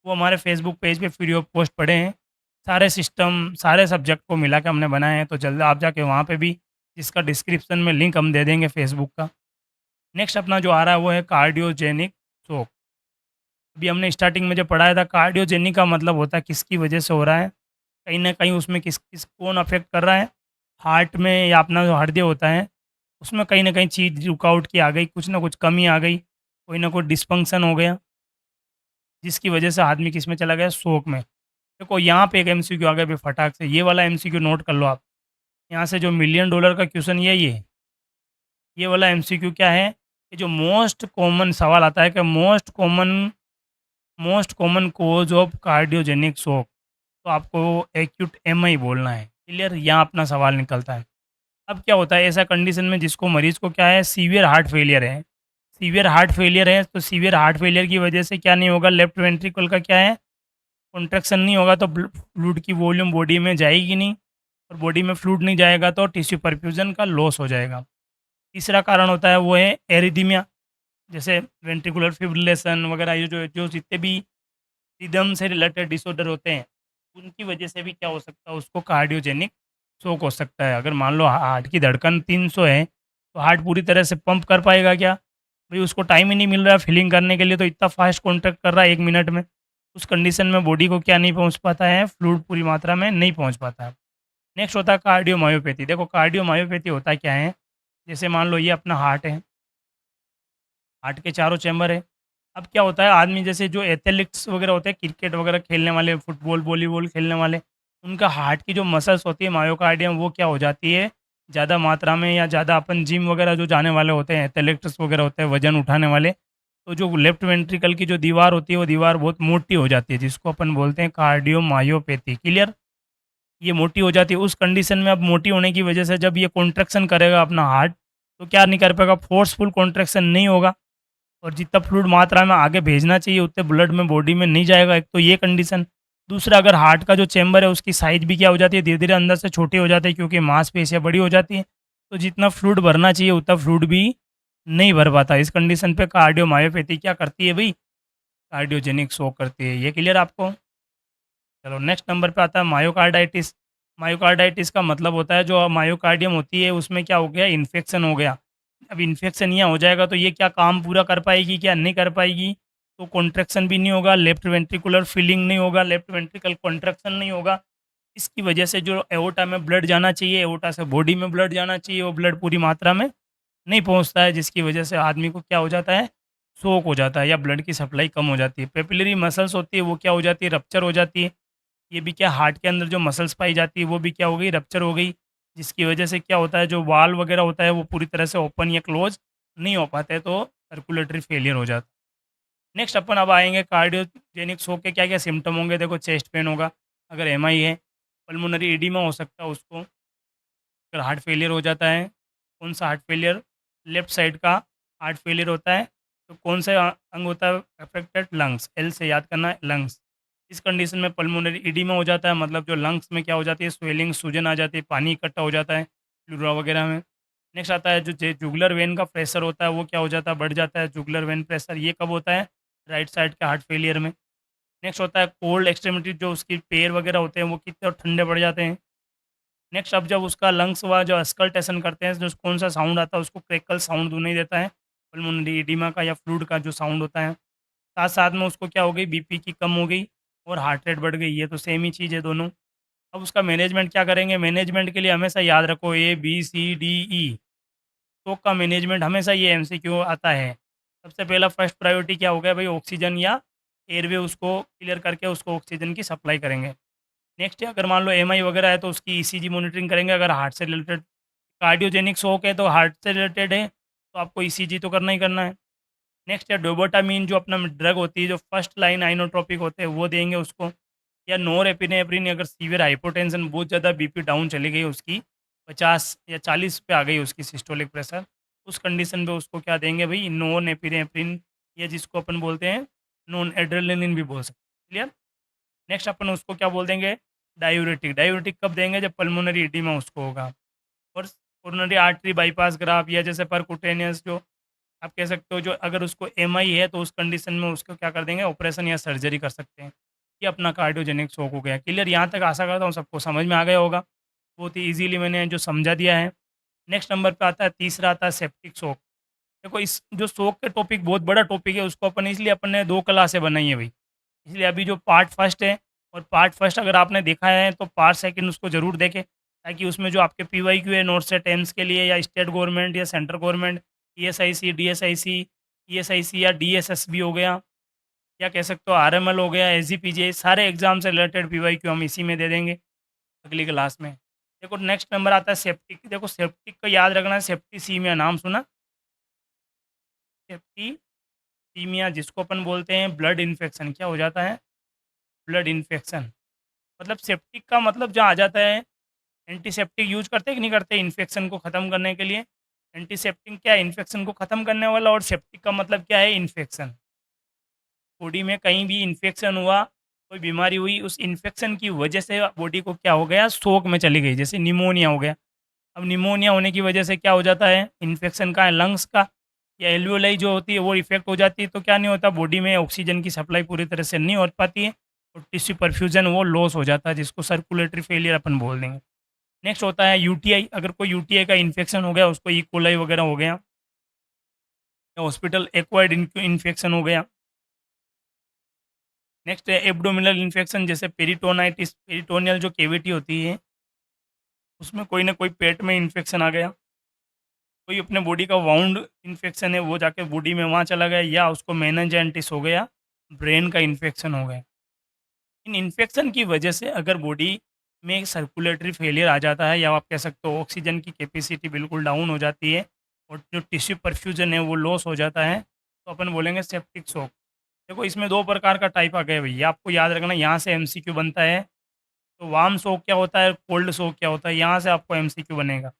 वो हमारे फेसबुक पेज पे फ्री ऑफ कॉस्ट पड़े हैं। सारे सिस्टम, सारे सब्जेक्ट को मिला के हमने बनाए हैं, तो जल्द आप जाके वहाँ पे भी, जिसका डिस्क्रिप्शन में लिंक हम दे देंगे फेसबुक का। नेक्स्ट अपना जो आ रहा है वो है कार्डियोजेनिक शोक। अभी हमने स्टार्टिंग में जो पढ़ाया था, कार्डियोजेनिक का मतलब होता है किसकी वजह से हो रहा है, कहीं न कहीं उसमें किस कौन अफ़ेक्ट कर रहा है, हार्ट में या अपना जो हृदय होता है, उसमें कहीं न कहीं चीज़ रुकावट की आ गई, कुछ ना कुछ कमी आ गई, कोई ना कोई डिस्फंक्शन हो गया, जिसकी वजह से आदमी किस में चला गया, शोक में। देखो यहाँ पे एक एमसीक्यू आ गया भाई फटाक से, ये वाला एमसीक्यू नोट कर लो आप। यहाँ से जो मिलियन डॉलर का क्वेश्चन यही है, ये वाला एमसीक्यू क्या है, कि जो मोस्ट कॉमन सवाल आता है कि most common cause of cardiogenic shock, तो आपको एक्यूट एमआई बोलना है। क्लियर? यहाँ अपना सवाल निकलता है। अब क्या होता है ऐसा कंडीशन में जिसको मरीज़ को क्या है, सीवियर हार्ट फेलियर है। सीवियर हार्ट फेलियर है तो सीवियर हार्ट फेलियर की वजह से क्या नहीं होगा, लेफ्ट वेंट्रिकल का क्या है, कॉन्ट्रैक्शन नहीं होगा, तो फ्लूइड की वॉल्यूम बॉडी में जाएगी नहीं, और बॉडी में फ्लूइड नहीं जाएगा तो टिश्यू परफ्यूजन का लॉस हो जाएगा। तीसरा कारण होता है वो है एरिथमिया, जैसे वेंट्रिकुलर फिब्रिलेशन वगैरह, ये जो जो जितने भी रिदम से रिलेटेड डिसऑर्डर होते हैं, उनकी वजह से भी क्या हो सकता है, उसको कार्डियोजेनिक शोक हो सकता है। अगर मान लो हार्ट की धड़कन 300 है, तो हार्ट पूरी तरह से पंप कर पाएगा क्या? भाई उसको टाइम ही नहीं मिल रहा है फिलिंग करने के लिए, तो इतना फास्ट कॉन्ट्रैक्ट कर रहा है 1 मिनट में। उस कंडीशन में बॉडी को क्या नहीं पहुँच पाता है, फ्लूइड पूरी मात्रा में नहीं पहुँच पाता है। नेक्स्ट होता है कार्डियोमायोपैथी। देखो कार्डियोमायोपैथी होता क्या है, जैसे मान लो ये अपना हार्ट है, हार्ट के चारों चैम्बर है। अब क्या होता है, आदमी जैसे जो एथलेटिक्स वगैरह होते हैं, क्रिकेट वगैरह खेलने वाले, फुटबॉल, वॉलीबॉल खेलने वाले, उनका हार्ट की जो मसल्स होती है मायोकार्डियम, वो क्या हो जाती है ज़्यादा मात्रा में, या ज़्यादा अपन जिम वगैरह जो जाने वाले होते हैं, एथलेटिक्स वगैरह होते हैं, वजन उठाने वाले, तो जो लेफ्ट वेंट्रिकल की जो दीवार होती है वो दीवार बहुत मोटी हो जाती है, जिसको अपन बोलते हैं कार्डियोमायोपैथी। क्लियर? ये मोटी हो जाती है। उस कंडीशन में अब मोटी होने की वजह से जब ये कॉन्ट्रैक्शन करेगा अपना हार्ट, तो क्या नहीं कर पाएगा, फोर्सफुल कॉन्ट्रैक्शन नहीं होगा, और जितना फ्लूइड मात्रा में आगे भेजना चाहिए उतने ब्लड में बॉडी में नहीं जाएगा। एक तो ये कंडीशन। दूसरा, अगर हार्ट का जो चैम्बर है उसकी साइज़ भी क्या हो जाती है, धीरे-धीरे अंदर से छोटी हो जाती है, क्योंकि मांसपेशियाँ बड़ी हो जाती हैं। तो जितना फ्लूइड भरना चाहिए उतना फ्लूइड भी नहीं भर पाता। इस कंडीशन पे कार्डियोमायोपैथी क्या करती है भई, कार्डियोजेनिक शॉक करती है। ये क्लियर आपको? चलो नेक्स्ट नंबर पे आता है मायोकार्डाइटिस। मायोकार्डाइटिस का मतलब होता है जो मायोकार्डियम होती है उसमें क्या हो गया, इन्फेक्शन हो गया। अब इन्फेक्शन यहाँ हो जाएगा तो ये क्या काम पूरा कर पाएगी, क्या नहीं कर पाएगी, तो कॉन्ट्रैक्शन भी नहीं होगा, लेफ्ट वेंट्रिकुलर फीलिंग नहीं होगा, लेफ्ट वेंट्रिकल कॉन्ट्रैक्शन नहीं होगा। इसकी वजह से जो एओर्टा में ब्लड जाना चाहिए, एओर्टा से बॉडी में ब्लड जाना चाहिए, वो ब्लड पूरी मात्रा में नहीं पहुँचता है, जिसकी वजह से आदमी को क्या हो जाता है, शोक हो जाता है, या ब्लड की सप्लाई कम हो जाती है। पेपिलरी मसल्स होती है वो क्या हो जाती है, रप्चर हो जाती है। ये भी क्या, हार्ट के अंदर जो मसल्स पाई जाती है वो भी क्या हो गई, रप्चर हो गई, जिसकी वजह से क्या होता है, जो वाल्व वगैरह होता है वो पूरी तरह से ओपन या क्लोज नहीं हो पाते, तो सर्कुलेटरी फेलियर हो जाता है। नेक्स्ट अपन अब आएंगे कार्डियोजेनिक शोक के क्या क्या सिम्टम होंगे। देखो, चेस्ट पेन होगा अगर एमआई है, पल्मोनरी एडिमा हो सकता है उसको, अगर हार्ट फेलियर हो जाता है। कौन सा हार्ट फेलियर, लेफ्ट साइड का हार्ट फेलियर होता है, तो कौन सा अंग होता है अफेक्टेड, लंग्स, एल से याद करना है, लंग्स। इस कंडीशन में पल्मोनरी इडीमा हो जाता है, मतलब जो लंग्स में क्या हो जाती है, स्वेलिंग, सूजन आ जाती है, पानी इकट्ठा हो जाता है प्लूरा वगैरह में। नेक्स्ट आता है जो जुगुलर वेन का प्रेशर होता है वो क्या हो जाता है, बढ़ जाता है जुगुलर वेन प्रेशर। ये कब होता है, राइट साइड के हार्ट फेलियर में। नेक्स्ट होता है कोल्ड एक्सट्रीमिटी, जो उसकी पैर वगैरह होते हैं वो कितने ठंडे पड़ जाते हैं। नेक्स्ट, अब जब उसका लंग्स व जो अस्कल्टेशन करते हैं, जो कौन सा साउंड आता है उसको क्रैकल साउंड नहीं देता है, पल्मोनरी एडिमा का या फ्लूइड का जो साउंड होता है। साथ साथ में उसको क्या हो गई, बीपी की कम हो गई और हार्ट रेट बढ़ गई। ये तो सेम ही चीज़ है दोनों। अब उसका मैनेजमेंट क्या करेंगे, मैनेजमेंट के लिए हमेशा याद रखो ABCDE, तो का मैनेजमेंट हमेशा ये एमसीक्यू आता है। सबसे पहला फर्स्ट प्रायोरिटी क्या हो गया भाई, ऑक्सीजन या एयरवे, उसको क्लियर करके उसको ऑक्सीजन की सप्लाई करेंगे। नेक्स्ट है, अगर मान लो एमआई वगैरह है तो उसकी ईसीजी मॉनिटरिंग करेंगे। अगर हार्ट से रिलेटेड कार्डियोजेनिक शॉक है तो हार्ट से रिलेटेड है तो आपको ईसीजी तो करना ही करना है। नेक्स्ट है डोबोटामीन, जो अपना ड्रग होती है, जो फर्स्ट लाइन आइनोट्रोपिक होते हैं वो देंगे उसको। या नोर एपिनेफ्रिन, अगर सीवियर हाइपोटेंशन, बहुत ज़्यादा बीपी डाउन चली गई उसकी, 50 या 40 पे आ गई उसकी सिस्टोलिक प्रेशर, उस कंडीशन पे उसको क्या देंगे भाई, नॉन एपिनेफ्रिन, या जिसको अपन बोलते हैं नॉन एड्रेलिन भी बोल सकते हैं। क्लियर? नेक्स्ट अपन उसको क्या बोल देंगे, डायूरेटिक। डायूरेटिक कब देंगे, जब पल्मोनरी एडिमा उसको होगा। और कोरोनरी आर्टरी बाईपास ग्राफ, या जैसे परकुटेनियस, जो आप कह सकते हो, जो अगर उसको एमआई है तो उस कंडीशन में उसको क्या कर देंगे, ऑपरेशन या सर्जरी कर सकते हैं। ये अपना कार्डियोजेनिक शॉक हो गया। क्लियर? यहाँ तक आशा करता हूँ सबको समझ में आ गया होगा। बहुत ही ईज़िली मैंने जो समझा दिया है। नेक्स्ट नंबर पे आता है, तीसरा आता है सेप्टिक शॉक। देखो, इस जो शॉक के टॉपिक बहुत बड़ा टॉपिक है, उसको अपन ने 2 क्लासें बनाई है भाई। इसलिए अभी जो पार्ट फर्स्ट है, और पार्ट फर्स्ट अगर आपने देखा है तो पार्ट सेकंड उसको ज़रूर देखें, ताकि उसमें जो आपके पीवाईक्यू है नोट सेट एम्स के लिए, या स्टेट गवर्नमेंट या सेंट्रल गवर्नमेंट, ईएसआईसी, डीएसआईसी, ईएसआईसी या डीएसएसबी हो गया, या कह सकते हो आरएमएल हो गया, एसजीपीजे, सारे एग्जाम से रिलेटेड पीवाईक्यू हम इसी में दे देंगे अगली क्लास में। देखो, नेक्स्ट नंबर आता है सेप्टिक। देखो, सेप्टिक को याद रखना है, सेप्टिसीमिया नाम सुना? सेप्टिसीमिया, जिसको अपन बोलते हैं ब्लड इन्फेक्शन, क्या हो जाता है, ब्लड इन्फेक्शन। मतलब सेप्टिक का मतलब जहाँ आ जाता है, एंटीसेप्टिक यूज़ करते हैं कि नहीं करते इन्फेक्शन को ख़त्म करने के लिए? एंटीसेप्टिक क्या है, इन्फेक्शन को ख़त्म करने वाला, और सेप्टिक का मतलब क्या है, इन्फेक्शन। बॉडी में कहीं भी इन्फेक्शन हुआ, कोई बीमारी हुई, उस इन्फेक्शन की वजह से बॉडी को क्या हो गया, शोक में चली गई, जैसे निमोनिया हो गया। अब निमोनिया होने की वजह से क्या हो जाता है, इन्फेक्शन का है लंग्स का, या एल्वियोलाई जो होती है वो इफेक्ट हो जाती है, तो क्या नहीं होता, बॉडी में ऑक्सीजन की सप्लाई पूरी तरह से नहीं हो पाती है, और टिश्यू परफ्यूजन वो लॉस हो जाता है, जिसको सर्कुलेटरी फेलियर अपन बोल देंगे। नेक्स्ट होता है यूटीआई। अगर कोई यूटीआई का इन्फेक्शन हो गया, उसको ई. कोलाई वगैरह हो गया, या हॉस्पिटल एक्वायर्ड इन्फेक्शन हो गया। नेक्स्ट है एब्डोमिनल इन्फेक्शन, जैसे पेरिटोनाइटिस, पेरिटोनियल जो कैविटी होती है उसमें कोई ना कोई पेट में इन्फेक्शन आ गया। कोई अपने बॉडी का वाउंड इन्फेक्शन है वो जाके बॉडी में वहाँ चला गया, या उसको मेनिंजाइटिस हो गया, ब्रेन का इन्फेक्शन हो गया। इन इन्फेक्शन की वजह से अगर बॉडी में सर्कुलेटरी फेलियर आ जाता है, या आप कह सकते हो ऑक्सीजन की कैपेसिटी बिल्कुल डाउन हो जाती है और जो टिश्यू परफ्यूजन है वो लॉस हो जाता है, तो अपन बोलेंगे सेप्टिक शॉक। देखो इसमें 2 प्रकार का टाइप आ गया भैया, आपको याद रखना, यहाँ से एमसीक्यू बनता है। तो वार्म शॉक क्या होता है, कोल्ड शॉक क्या होता है, यहाँ से आपको एमसीक्यू बनेगा।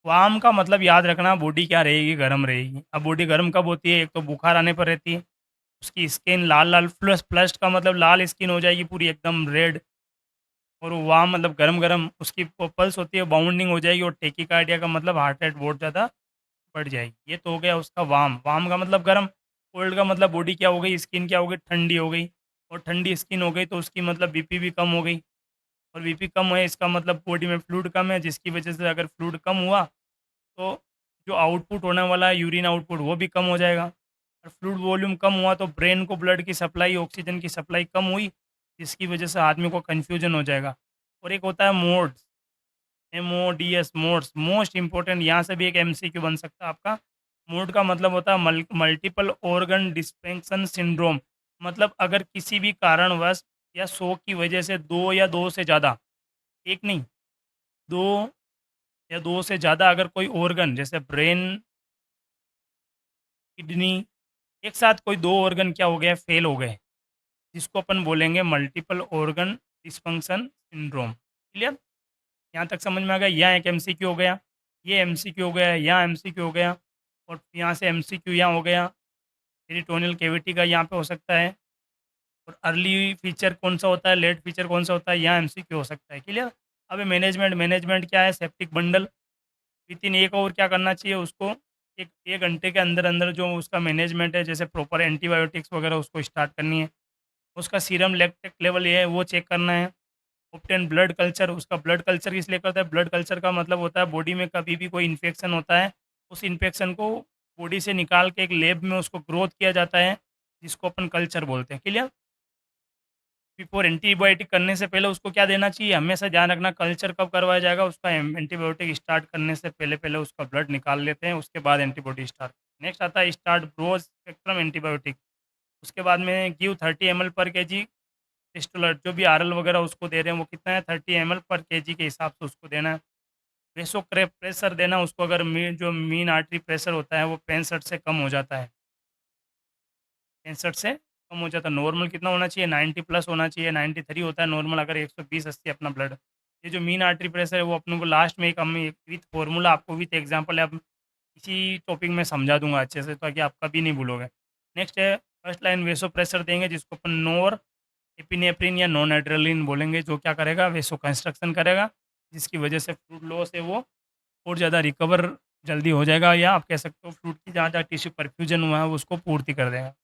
वार्म का मतलब याद रखना, बॉडी क्या रहेगी, गर्म रहेगी। अब बॉडी गर्म कब होती है, एक तो बुखार आने पर रहती है, उसकी स्किन लाल-लाल, फ्लश्ड का मतलब लाल स्किन हो जाएगी पूरी एकदम रेड, और वार्म मतलब गरम-गरम, उसकी पल्स होती है बाउंडिंग हो जाएगी, और टेकीकार्डिया का मतलब हार्ट रेट बहुत ज़्यादा बढ़ जाएगी। ये तो हो गया उसका वार्म। वार्म का मतलब गरम, कोल्ड का मतलब बॉडी क्या हो गई, स्किन क्या हो गई, ठंडी हो गई, और ठंडी स्किन हो गई तो उसकी मतलब बीपी भी कम हो गई, और बीपी कम है इसका मतलब बॉडी में फ्लूइड कम है, जिसकी वजह से अगर फ्लूइड कम हुआ तो जो आउटपुट होने वाला है यूरिन आउटपुट वो भी कम हो जाएगा, और फ्लूइड वॉल्यूम कम हुआ तो ब्रेन को ब्लड की सप्लाई, ऑक्सीजन की सप्लाई कम हुई, जिसकी वजह से आदमी को कन्फ्यूजन हो जाएगा। और एक होता है modes, MODS, modes, most important, यहाँ से भी एक एमसीक्यू बन सकता है आपका। मोड का मतलब होता है मल्टीपल ऑर्गन डिस्फंक्शन सिंड्रोम, मतलब अगर किसी भी कारणवश या शोक की वजह से दो या दो से ज़्यादा, एक नहीं, दो या दो से ज़्यादा अगर कोई ऑर्गन जैसे ब्रेन, किडनी, एक साथ कोई दो ऑर्गन क्या हो गया, फेल हो गए, जिसको अपन बोलेंगे multiple organ dysfunction syndrome. Clear? यहाँ तक समझ में आ गया? यहाँ एक एमसीक्यू हो गया, ये एमसीक्यू हो गया, यहाँ एमसीक्यू हो गया, और यहाँ से एमसीक्यू यहाँ हो गया, पेरिटोनियल कैविटी का यहाँ पे हो सकता है, और अर्ली फीचर कौन सा होता है, लेट फीचर कौन सा होता है, यहाँ एमसीक्यू हो सकता है। क्लियर? अब मैनेजमेंट, मैनेजमेंट क्या है, septic bundle within 1 hour क्या करना चाहिए उसको, एक 1 घंटे के अंदर अंदर जो उसका मैनेजमेंट है, जैसे प्रॉपर एंटीबायोटिक्स वगैरह उसको स्टार्ट करनी है, उसका सीरम लैक्टेट लेवल ये है वो चेक करना है। ऑब्टेन ब्लड कल्चर, उसका ब्लड कल्चर किस लिए करता है, ब्लड कल्चर का मतलब होता है बॉडी में कभी भी कोई इन्फेक्शन होता है, उस इन्फेक्शन को बॉडी से निकाल के एक लैब में उसको ग्रोथ किया जाता है, जिसको अपन कल्चर बोलते हैं। क्लियर? बिफोर एंटीबायोटिक करने से पहले उसको क्या देना चाहिए, हमेशा ध्यान रखना, कल्चर कब करवाया जाएगा, उसका एंटीबायोटिक स्टार्ट करने से पहले पहले उसका ब्लड निकाल लेते हैं, उसके बाद एंटीबॉडी स्टार्ट। नेक्स्ट आता है स्टार्ट ब्रोज स्पेक्ट्रम एंटीबायोटिक, उसके बाद में गिव 30 ml पर केजी टेस्टोलर, जो भी आरएल वगैरह उसको दे रहे हैं वो कितना है, 30 ml पर केजी के हिसाब से उसको देना है। वेसो प्रेशर देना उसको, अगर जो मीन आर्टरी प्रेशर होता है वो 65 से कम हो जाता है, 65 से कम हो जाता है, नॉर्मल कितना होना चाहिए, 90 प्लस होना चाहिए, 93 होता है नॉर्मल, अगर 120-80 अपना ब्लड। ये जो मीन आर्टरी प्रेशर है वो अपने को लास्ट में एक हम विथ फार्मूला आपको विथ एग्जांपल है, अब इसी टॉपिक में समझा दूंगा अच्छे से ताकि आप कभी नहीं भूलोगे। नेक्स्ट है फर्स्ट लाइन, वेसो प्रेशर देंगे जिसको अपन नोर एपिनेफ्रिन या नॉन एड्रेनलिन बोलेंगे, जो क्या करेगा, वेसो कंस्ट्रक्शन करेगा, जिसकी वजह से फ्लूइड लॉस है वो और ज़्यादा रिकवर जल्दी हो जाएगा, या आप कह सकते हो फ्लूइड की जहाँ जहाँ टिश्यू परफ्यूजन हुआ है वो उसको पूर्ति कर देगा।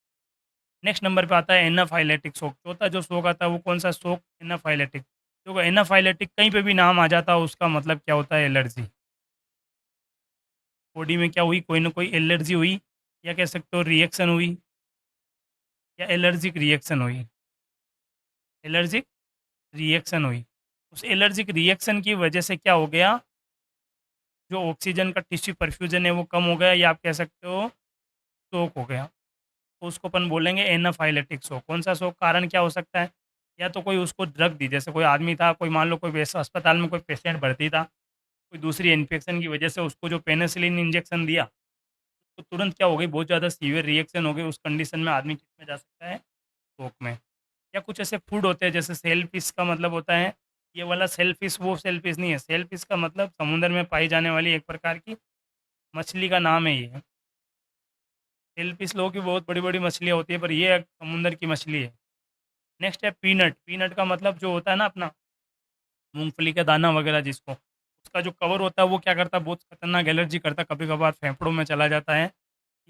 नेक्स्ट नंबर पे आता है एनाफाइलेटिक शॉक। चौथा जो शॉक आता है वो कौन सा शॉक, एनाफाइलेटिक। तो एनाफाइलेटिक कहीं पे भी नाम आ जाता है उसका मतलब क्या होता है, एलर्जी। बॉडी में क्या हुई, कोई ना कोई एलर्जी हुई, या कह सकते हो रिएक्शन हुई, या एलर्जिक रिएक्शन हुई, एलर्जिक रिएक्शन हुई। उस एलर्जिक रिएक्शन की वजह से क्या हो गया, जो ऑक्सीजन का टिश्यू परफ्यूजन है वो कम हो गया, या आप कह सकते हो शॉक हो गया, तो उसको अपन बोलेंगे एनाफाइलेटिक शॉक। कौन सा शॉक, कारण क्या हो सकता है, या तो कोई उसको ड्रग दी, जैसे कोई आदमी था, कोई मान लो कोई वैसा अस्पताल में कोई पेशेंट भर्ती था, कोई दूसरी इन्फेक्शन की वजह से उसको जो पेनिसिलिन इंजेक्शन दिया, तो तुरंत क्या हो गई, बहुत ज़्यादा सीवियर रिएक्शन हो गई, उस कंडीशन में आदमी किस में जा सकता है, शॉक में। या कुछ ऐसे फूड होते हैं जैसे सेलफिश का मतलब होता है, ये वाला सेलफिश वो सेलफिश नहीं है, सेलफिश का मतलब समुद्र में पाई जाने वाली एक प्रकार की मछली का नाम है ये। सेलफिश लोगों की बहुत बड़ी बड़ी मछलियाँ होती है, पर ये एक समुंदर की मछली है। नेक्स्ट है पीनट। पीनट का मतलब जो होता है ना अपना मूँगफली का दाना वगैरह जिसको, उसका जो कवर होता है वो क्या करता है, बहुत खतरनाक एलर्जी करता है, कभी-कभार फेफड़ों में चला जाता है,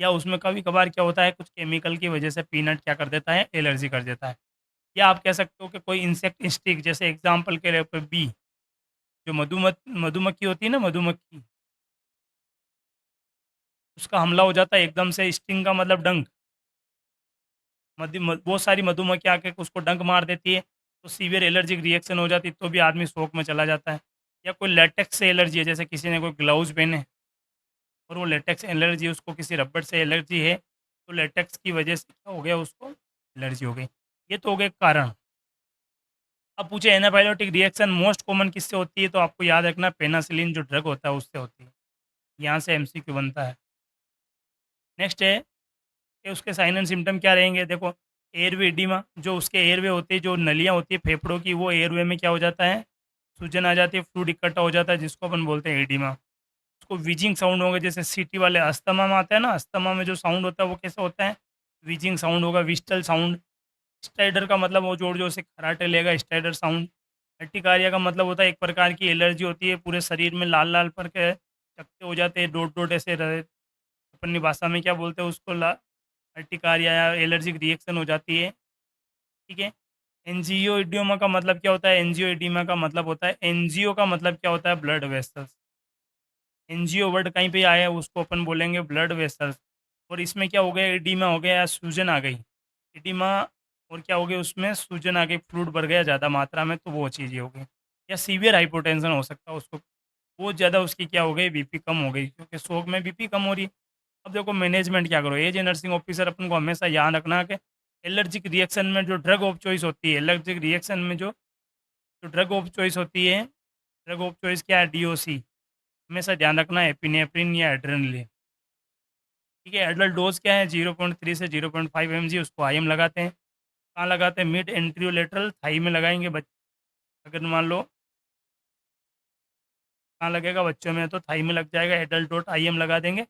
या उसमें कभी-कभार क्या होता है, कुछ केमिकल की वजह से पीनट क्या कर देता है, एलर्जी कर देता है। या आप कह सकते हो कि कोई इंसेक्ट स्टिक, जैसे एग्ज़ाम्पल के लिए पे बी, जो मधुमक्खी होती है ना, मधुमक्खी, उसका हमला हो जाता है एकदम से, स्टिंग का मतलब डंक, बहुत सारी मधुमक्खियाँ आके उसको डंक मार देती है, तो सीवियर एलर्जिक रिएक्शन हो जाती है, तो भी आदमी शॉक में चला जाता है। या कोई लेटेक्स से एलर्जी है, जैसे किसी ने कोई ग्लव्स पहने, और वो लेटेक्स एलर्जी, उसको किसी रबड़ से एलर्जी है, तो लेटेक्स की वजह से क्या हो गया, उसको एलर्जी हो गई। ये तो हो गए कारण। अब पूछे एनाबायोटिक रिएक्शन मोस्ट कॉमन किससे होती है, तो आपको याद रखना पेनिसिलिन जो ड्रग होता है उससे होती है। यहाँ से एमसीक्यू बनता है। नेक्स्ट है कि उसके साइन एंड सिम्पटम क्या रहेंगे। देखो, एयरवे एडिमा, जो उसके एयरवे होती है, जो नलियाँ होती है फेफड़ों की, वो एयरवे में क्या हो जाता है, सूजन आ जाती है, फ्लूइड इकट्ठा हो जाता है, जिसको अपन बोलते हैं एडिमा। उसको व्हीजिंग साउंड होगा, जैसे सीटी वाले अस्थमा में आता है ना, अस्थमा में जो साउंड होता है वो कैसा होता है, व्हीजिंग साउंड होगा, विस्टल साउंड। स्टाइडर का मतलब वो जोर जोर से खराटे लेगा, स्टाइडर साउंड। अर्टिकारिया का मतलब होता है एक प्रकार की एलर्जी होती है, पूरे शरीर में लाल लाल पर के चकते हो जाते हैं, डोट डोट ऐसे रहे, अपनी भाषा में क्या बोलते हैं उसको, अर्टिकारिया या एलर्जिक रिएक्शन हो जाती है। ठीक है। एनजीओ इडियोमा का मतलब क्या होता है, एनजीओ इडिमा का मतलब होता है, एनजीओ का मतलब क्या होता है, ब्लड वेसल्स। एनजीओ वर्ड कहीं पे आया है उसको अपन बोलेंगे ब्लड वेसल्स। और इसमें क्या हो गया, एडिमा हो गया या सूजन आ गई, एडिमा, और क्या हो गया, उसमें सूजन आ गई, फ्लूइड बढ़ गया ज़्यादा मात्रा में, तो वो चीज़ें हो गई। या सीवियर हाइपोटेंशन हो सकता है उसको, बहुत ज़्यादा उसकी क्या हो गई, बीपी कम हो गई, क्योंकि शौक में बीपी कम हो रही है। अब देखो मैनेजमेंट क्या करो, एज ए नर्सिंग ऑफिसर अपन को हमेशा याद रखना कि एलर्जिक रिएक्शन में जो ड्रग ऑफ चॉइस होती है, एलर्जिक रिएक्शन में जो जो ड्रग ऑफ चॉइस होती है, ड्रग ऑफ चॉइस क्या है, डीओसी। हमेशा ध्यान रखना है, एपिनेफ्रिन या एड्रेनलिन। ठीक है। एडल्ट डोज क्या है, 0.3 से 0.5 mg, उसको आईएम लगाते हैं। कहाँ लगाते हैं, मिड एंट्रियोलेटरल थाई में लगाएंगे। अगर मान लो कहाँ लगेगा, बच्चों में तो थाई में लग जाएगा, एडल्ट डोट आईएम लगा देंगे।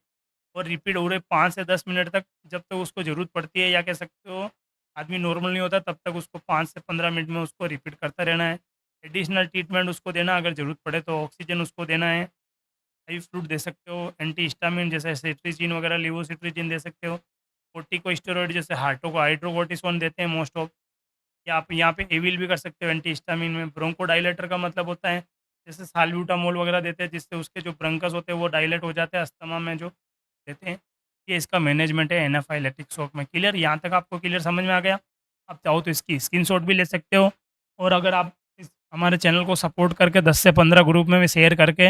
और रिपीट हो रहे 5 से 10 मिनट तक, जब तक उसको ज़रूरत पड़ती है, या कह सकते हो आदमी नॉर्मल नहीं होता तब तक उसको 5 से 15 मिनट में उसको रिपीट करता रहना है। एडिशनल ट्रीटमेंट उसको देना, अगर ज़रूरत पड़े तो ऑक्सीजन उसको देना है। हाई फ्लूइड दे सकते हो, एंटी हिस्टामिन जैसे सेट्रिजिन वगैरह, लिवोसिट्रिजिन दे सकते हो। कोर्टिकोस्टेरॉइड जैसे हार्टो को हाइड्रोकोर्टिसोन देते हैं मोस्ट ऑफ, या आप यहाँ पे एविल भी कर सकते हो एंटी हिस्टामिन में। ब्रोंकोडायलेटर का मतलब होता है जैसे साल्ब्यूटामोल वगैरह देते हैं, जिससे उसके जो ब्रंकस होते हैं वो डायलेट हो जाते हैं, अस्थमा में जो देते हैं। ये इसका मैनेजमेंट है एनाफाइलेटिक शॉक में। क्लियर, यहाँ तक आपको क्लियर समझ में आ गया। आप चाहो तो इसकी स्क्रीनशॉट भी ले सकते हो, और अगर आप हमारे चैनल को सपोर्ट करके 10 से 15 ग्रुप में भी शेयर करके,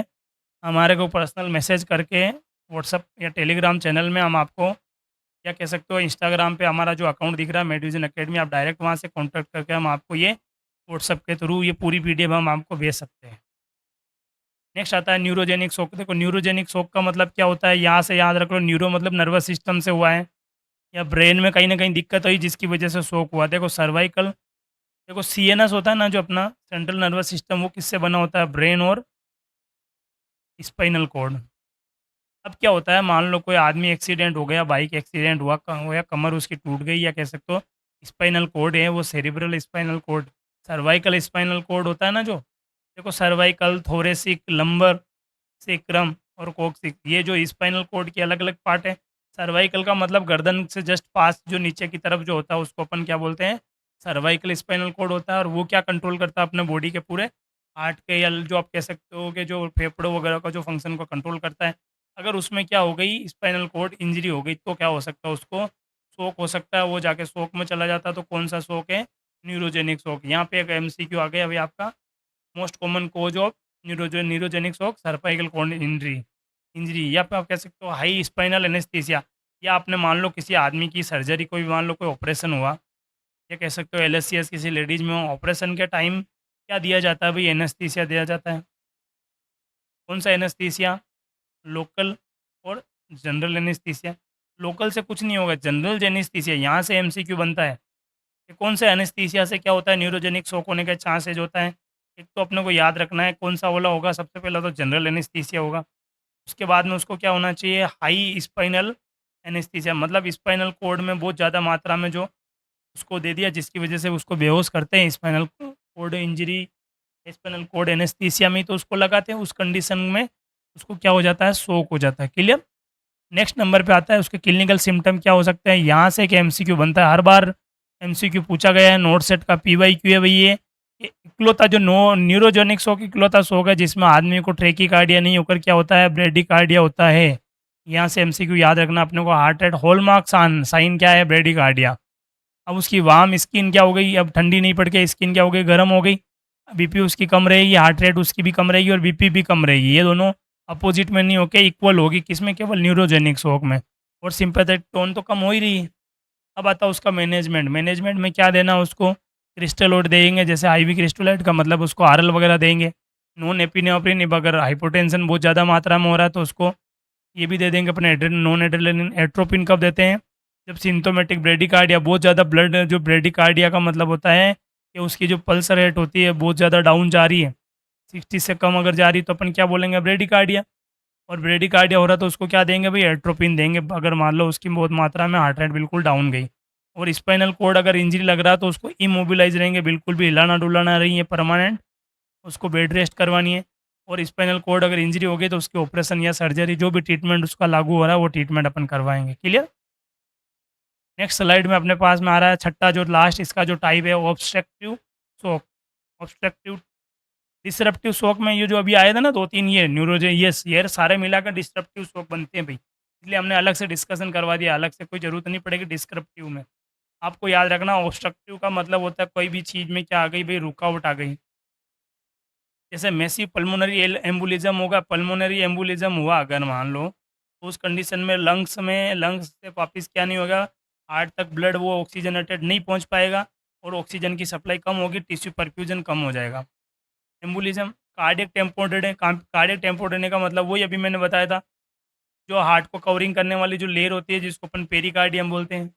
हमारे को पर्सनल मैसेज करके, व्हाट्सअप या टेलीग्राम चैनल में हम आपको, या कह सकते हो इंस्टाग्राम पे हमारा जो अकाउंट दिख रहा है मेडिविजन एकेडमी, आप डायरेक्ट वहाँ से कॉन्टैक्ट करके हम आपको ये व्हाट्सअप के थ्रू ये पूरी पीडीएफ हम आपको भेज सकते हैं। नेक्स्ट आता है न्यूरोजेनिक शॉक। देखो, न्यूरोजेनिक शॉक का मतलब क्या होता है, यहाँ से याद रख लो, न्यूरो मतलब नर्वस सिस्टम से हुआ है, या ब्रेन में कहीं ना कहीं दिक्कत हुई जिसकी वजह से शॉक हुआ। देखो सर्वाइकल, देखो सीएनएस होता है ना, जो अपना सेंट्रल नर्वस सिस्टम, वो किससे बना होता है, ब्रेन और स्पाइनल कॉर्ड। अब क्या होता है, मान लो कोई आदमी एक्सीडेंट हो गया, बाइक एक्सीडेंट हुआ, या कमर उसकी टूट गई, या कह सकते हो स्पाइनल कोड है वो cerebral spinal cord, cervical spinal cord होता है ना जो। देखो सर्वाइकल, थोरेसिक, लंबर, सेक्रम और कोक्सिक, ये जो स्पाइनल कोड के अलग अलग पार्ट है। सर्वाइकल का मतलब गर्दन से जस्ट पास जो नीचे की तरफ जो होता है उसको अपन क्या बोलते हैं, सर्वाइकल स्पाइनल कोड होता है। और वो क्या कंट्रोल करता है अपने बॉडी के पूरे हार्ट के, या जो आप कह सकते हो कि जो फेफड़ों वगैरह का जो फंक्शन को कंट्रोल करता है। अगर उसमें क्या हो गई, स्पाइनल कोड इंजरी हो गई, तो क्या हो सकता है, उसको शोक हो सकता है, वो जाके शोक में चला जाता है। तो कौन सा शोक है, न्यूरोजेनिक शोक। यहाँ पे एक एमसीक्यू आ गया अभी आपका, most common cause of neurogenic shock, cervical cord injury. Injury या फिर आप कह सकते हो हाई स्पाइनल एनेस्थीसिया, या आपने मान लो किसी आदमी की सर्जरी, कोई मान लो कोई ऑपरेशन हुआ, या कह सकते हो एलएससीएस किसी लेडीज में हो, ऑपरेशन के टाइम क्या दिया जाता है भाई, एनेस्थीसिया दिया जाता है। कौन सा एनेस्थीसिया, लोकल और जनरल एनेस्थीसिया। लोकल से कुछ नहीं होगा, जनरल एनेस्थीसिया, यहाँ से एमसीक्यू बनता है कि कौन से एनेस्थीसिया से क्या होता है, न्यूरोजेनिक शॉक होने का चांसेज होता है। एक तो अपने को याद रखना है कौन सा वाला होगा, सबसे पहला तो जनरल एनेस्थीसिया होगा। उसके बाद में उसको क्या होना चाहिए, हाई स्पाइनल एनेस्थीसिया, मतलब स्पाइनल कोड में बहुत ज़्यादा मात्रा में जो उसको दे दिया, जिसकी वजह से उसको बेहोश करते हैं। Spinal cord injury, spinal cord anaesthesia में ही तो उसको लगाते हैं, उस कंडीशन में उसको क्या हो जाता है, शोक हो जाता है। क्लियर। नेक्स्ट नंबर पे आता है उसके क्लिनिकल सिम्टम क्या हो सकते हैं। यहाँ से एक एमसीक्यू बनता है, हर बार एमसीक्यू पूछा गया है, नोट सेट का पीवाईक्यू है भाई। ये इकलौता जो न्यूरोजेनिक शॉक इकलौता शॉक है जिसमें आदमी को ट्रेकिकार्डिया नहीं होकर क्या होता है, ब्रेडिकार्डिया होता है। यहाँ से एमसीक्यू याद रखना अपने को, हार्ट रेट हॉलमार्क साइन क्या है, ब्रेडिकार्डिया। अब उसकी वार्म स्किन क्या हो गई, अब ठंडी नहीं पड़ के स्किन क्या हो गई, गर्म हो गई। बीपी उसकी कम रहेगी, हार्ट रेट उसकी भी कम रहेगी, और बीपी भी कम रहेगी। ये दोनों अपोजिट में नहीं होके इक्वल होगी, किसमें? केवल न्यूरोजेनिक शॉक में। और सिंपैथेटिक टोन तो कम हो ही रही है। अब आता है उसका मैनेजमेंट। मैनेजमेंट में क्या देना उसको? क्रिस्टलोइड देंगे, जैसे आईवी क्रिस्टलोइड का मतलब उसको आरएल वगैरह देंगे। नॉन एपिनेफ्रिन, अब अगर हाइपोटेंशन बहुत ज़्यादा मात्रा में हो रहा है तो उसको ये भी दे देंगे अपने नॉन एड्रेनलिन। एट्रोपिन कब देते हैं? जब सिम्प्टोमेटिक ब्रेडिकार्डिया, बहुत ज़्यादा ब्लड, जो ब्रेडिकार्डिया का मतलब होता है कि उसकी जो पल्स रेट होती है बहुत ज़्यादा डाउन जा रही है, 60 से कम अगर जा रही है तो अपन क्या बोलेंगे? ब्रेडिकार्डिया। और ब्रेडिकार्डिया हो रहा है तो उसको क्या देंगे भाई? एट्रोपिन देंगे, अगर मान लो उसकी बहुत मात्रा में हार्ट रेट बिल्कुल डाउन गई। और स्पाइनल कोड अगर इंजरी लग रहा है तो उसको इमोबिलाइज रहेंगे, बिल्कुल भी हिलाना डुलाना रही है परमानेंट, उसको बेड रेस्ट करवानी है। और स्पाइनल कोड अगर इंजरी हो गई तो उसके ऑपरेशन या सर्जरी, जो भी ट्रीटमेंट उसका लागू हो रहा है वो ट्रीटमेंट अपन करवाएंगे। क्लियर? नेक्स्ट स्लाइड में अपने पास में आ रहा है छठा, जो लास्ट इसका जो टाइप है, obstructive shock. Obstructive disruptive shock में ये जो अभी आया था ना दो तीन, ये न्यूरोजे, ये सारे मिलाकर डिसरप्टिव शॉक बनते हैं भाई, इसलिए हमने अलग से डिस्कशन करवा दिया, अलग से कोई ज़रूरत नहीं पड़ेगी डिस्क्रिप्टिव में। आपको याद रखना, ऑब्स्ट्रक्टिव का मतलब होता है कोई भी चीज़ में क्या आ गई भाई? रुकावट आ गई। जैसे मेसी पल्मोनरी एम्बोलिज्म होगा, पल्मोनरी एम्बोलिज्म हुआ अगर मान लो, तो उस कंडीशन में लंग्स से वापस क्या नहीं होगा? हार्ट तक ब्लड वो ऑक्सीजनेटेड नहीं पहुंच पाएगा, और ऑक्सीजन की सप्लाई कम होगी, टिश्यू परफ्यूजन कम हो जाएगा। एम्बोलिज्म कार्डियक टेम्पोडेड है। कार्डियक टेम्पोडेड का मतलब वही अभी मैंने बताया था, जो हार्ट को कवरिंग करने वाली जो लेयर होती है जिसको अपन पेरिकार्डियम बोलते हैं।